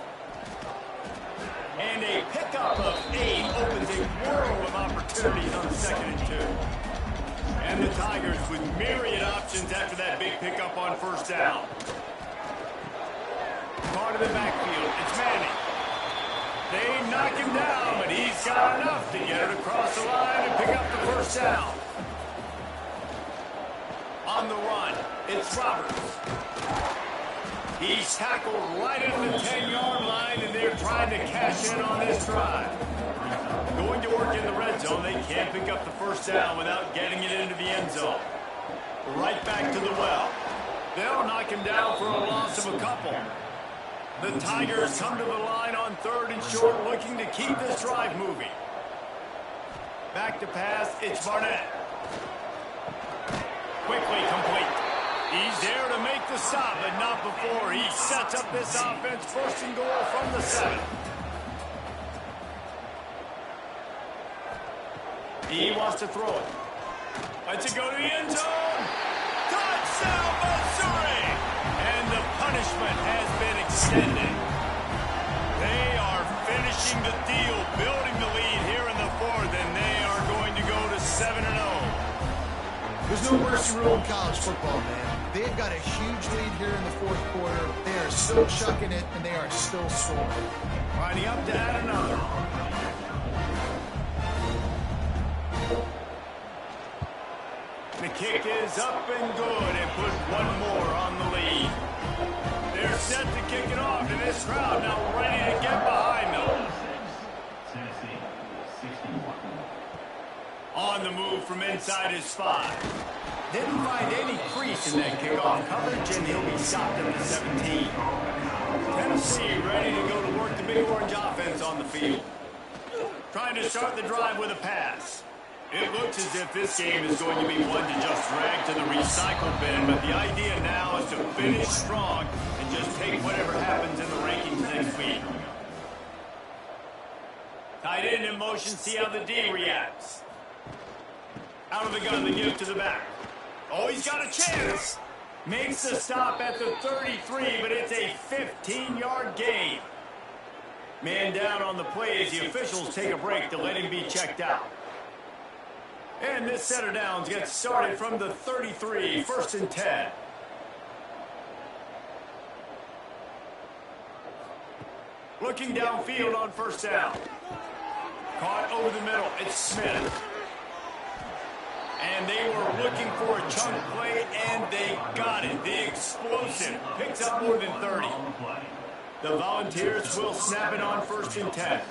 And a pickup of 8 opens a world of opportunities on 2nd and 2. And the Tigers with myriad options after that big pickup on 1st down. Part of the backfield. It's Manning. They knock him down, but he's got enough to get it across the line and pick up the 1st down. On the run, it's Roberts. He's tackled right at the 10-yard line, and they're trying to cash in on this drive. Going to work in the red zone, they can't pick up the 1st down without getting it into the end zone. Right back to the well. They'll knock him down for a loss of a couple. The Tigers come to the line on 3rd and short, looking to keep this drive moving. Back to pass, it's Barnett. Quickly complete. He's there to make the stop, but not before. He sets up this offense 1st and goal from the 7. He wants to throw it. Lets it go to the end zone. Touchdown, Missouri! And the punishment has been extended. They are finishing the deal, building the lead here in the 4th, and they are going to go to 7-0. There's no mercy rule in college football, man. They've got a huge lead here in the 4th quarter. They are still chucking it, and they are still scoring. Winding up to add another. The kick is up and good and put one more on the lead. They're set to kick it off, and this crowd now ready to get behind them. On the move from inside his spot. Didn't find any crease in that kickoff coverage, and he'll be stopped at the 17. Tennessee ready to go to work the Big Orange offense on the field. Trying to start the drive with a pass. It looks as if this game is going to be one to just drag to the recycle bin, but the idea now is to finish strong and just take whatever happens in the rankings next week. Tight end in motion, see how the D reacts. Out of the gun, the give to the back. Oh, he's got a chance. Makes the stop at the 33, but it's a 15-yard gain. Man down on the play as the officials take a break to let him be checked out. And this set of downs gets started from the 33, 1st and 10. Looking downfield on 1st down. Caught over the middle, it's Smith. And they were looking for a chunk play, and they got it. The explosive picks up more than 30. The Volunteers will snap it on 1st and 10.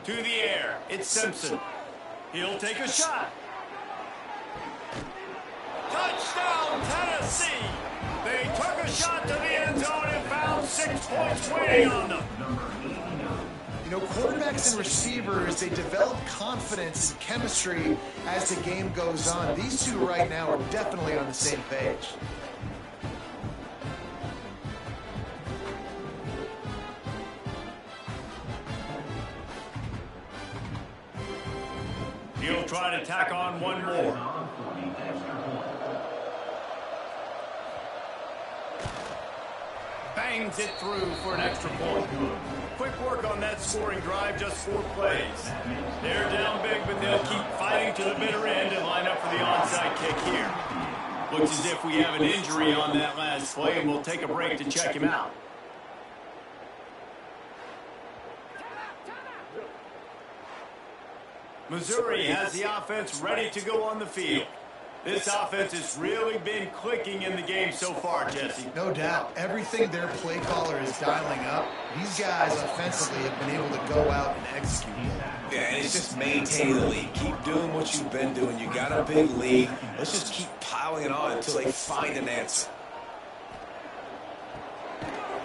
To the air, it's Simpson. He'll take a shot. Touchdown, Tennessee! They took a shot to the end zone and found 6 points waiting on them. You know, quarterbacks and receivers, they develop confidence and chemistry as the game goes on. These two right now are definitely on the same page. He'll try to tack on one more. Bangs it through for an extra point. Quick work on that scoring drive, just 4 plays. They're down big, but they'll keep fighting to the bitter end and line up for the onside kick here. Looks as if we have an injury on that last play, and we'll take a break to check him out. Missouri has the offense ready to go on the field. This offense has really been clicking in the game so far, Jesse. No doubt. Everything their play caller is dialing up, these guys offensively have been able to go out and execute that. Yeah, and it's just maintaining the lead. Keep doing what you've been doing. You got a big lead. Let's just keep piling it on until they find an answer.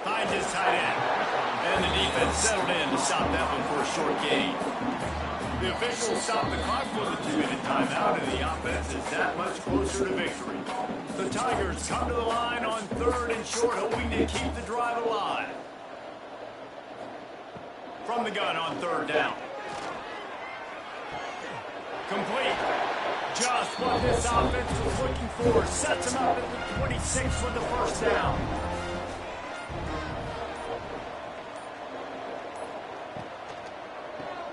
Finds his tight end. And the defense settled in to stop that one for a short gain. The officials stopped the clock for the 2-minute timeout, and the offense is that much closer to victory. The Tigers come to the line on 3rd and short, hoping to keep the drive alive. From the gun on 3rd down. Complete. Just what this offense was looking for. Sets him up at the 26 for the first down.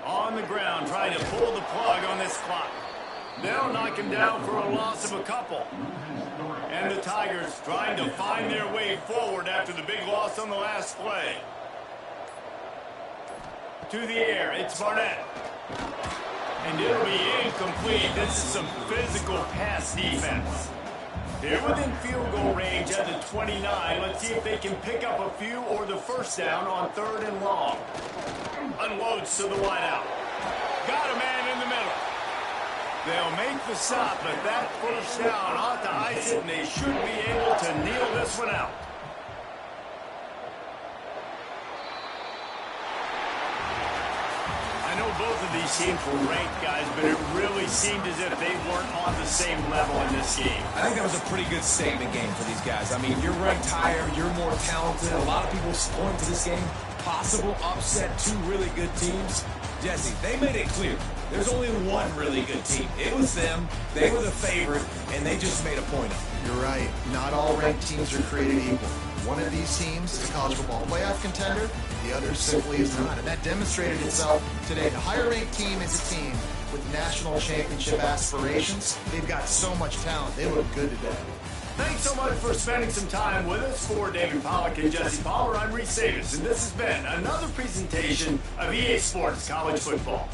On the ground, trying to pull the plug on this clock. They'll knock him down for a loss of a couple. And the Tigers trying to find their way forward after the big loss on the last play. To the air, it's Barnett. And it'll be incomplete. This is some physical pass defense. They're within field goal range at the 29. Let's see if they can pick up a few or the first down on 3rd and long. Unloads to the wideout. Got a man in the middle. They'll make the stop, but that first down ought to ice it, and they should be able to kneel this one out. I know both of these teams were ranked, guys, but it really seemed as if they weren't on the same level in this game. I think that was a pretty good statement game for these guys. I mean, you're ranked higher, you're more talented. A lot of people point to this game. Possible upset, 2 really good teams. Jesse, they made it clear. There's only one really good team. It was them. They were the favorite, and they just made a point of it. You're right. Not all ranked teams are created equal. One of these teams is a college football playoff contender. The other simply is not. And that demonstrated itself today. The higher ranked team is a team with national championship aspirations. They've got so much talent. They look good today. Thanks so much for spending some time with us. For David Pollack and Jesse Palmer, I'm Reese Davis, and this has been another presentation of EA Sports College Football.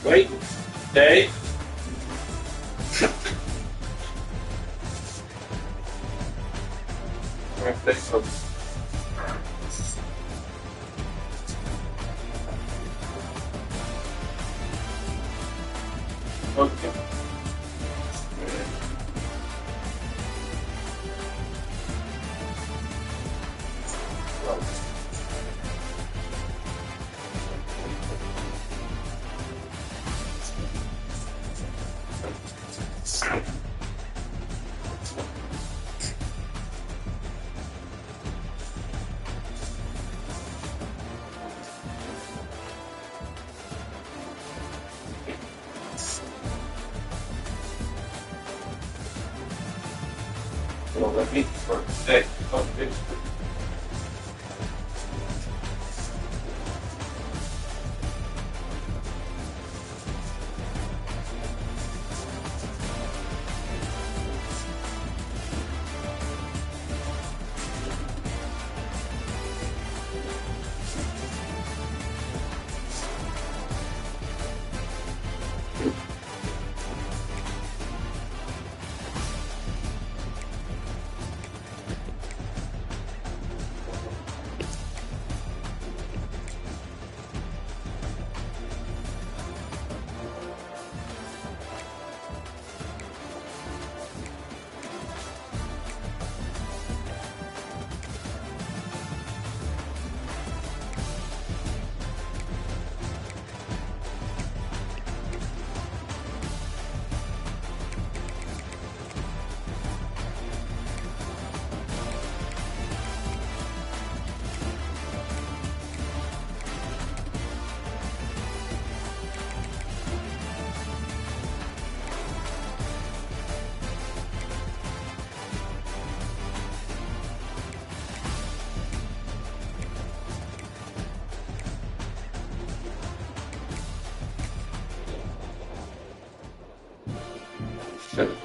Wait. Stay. I'm going to say something. Okay. Well, let me first say something. Good.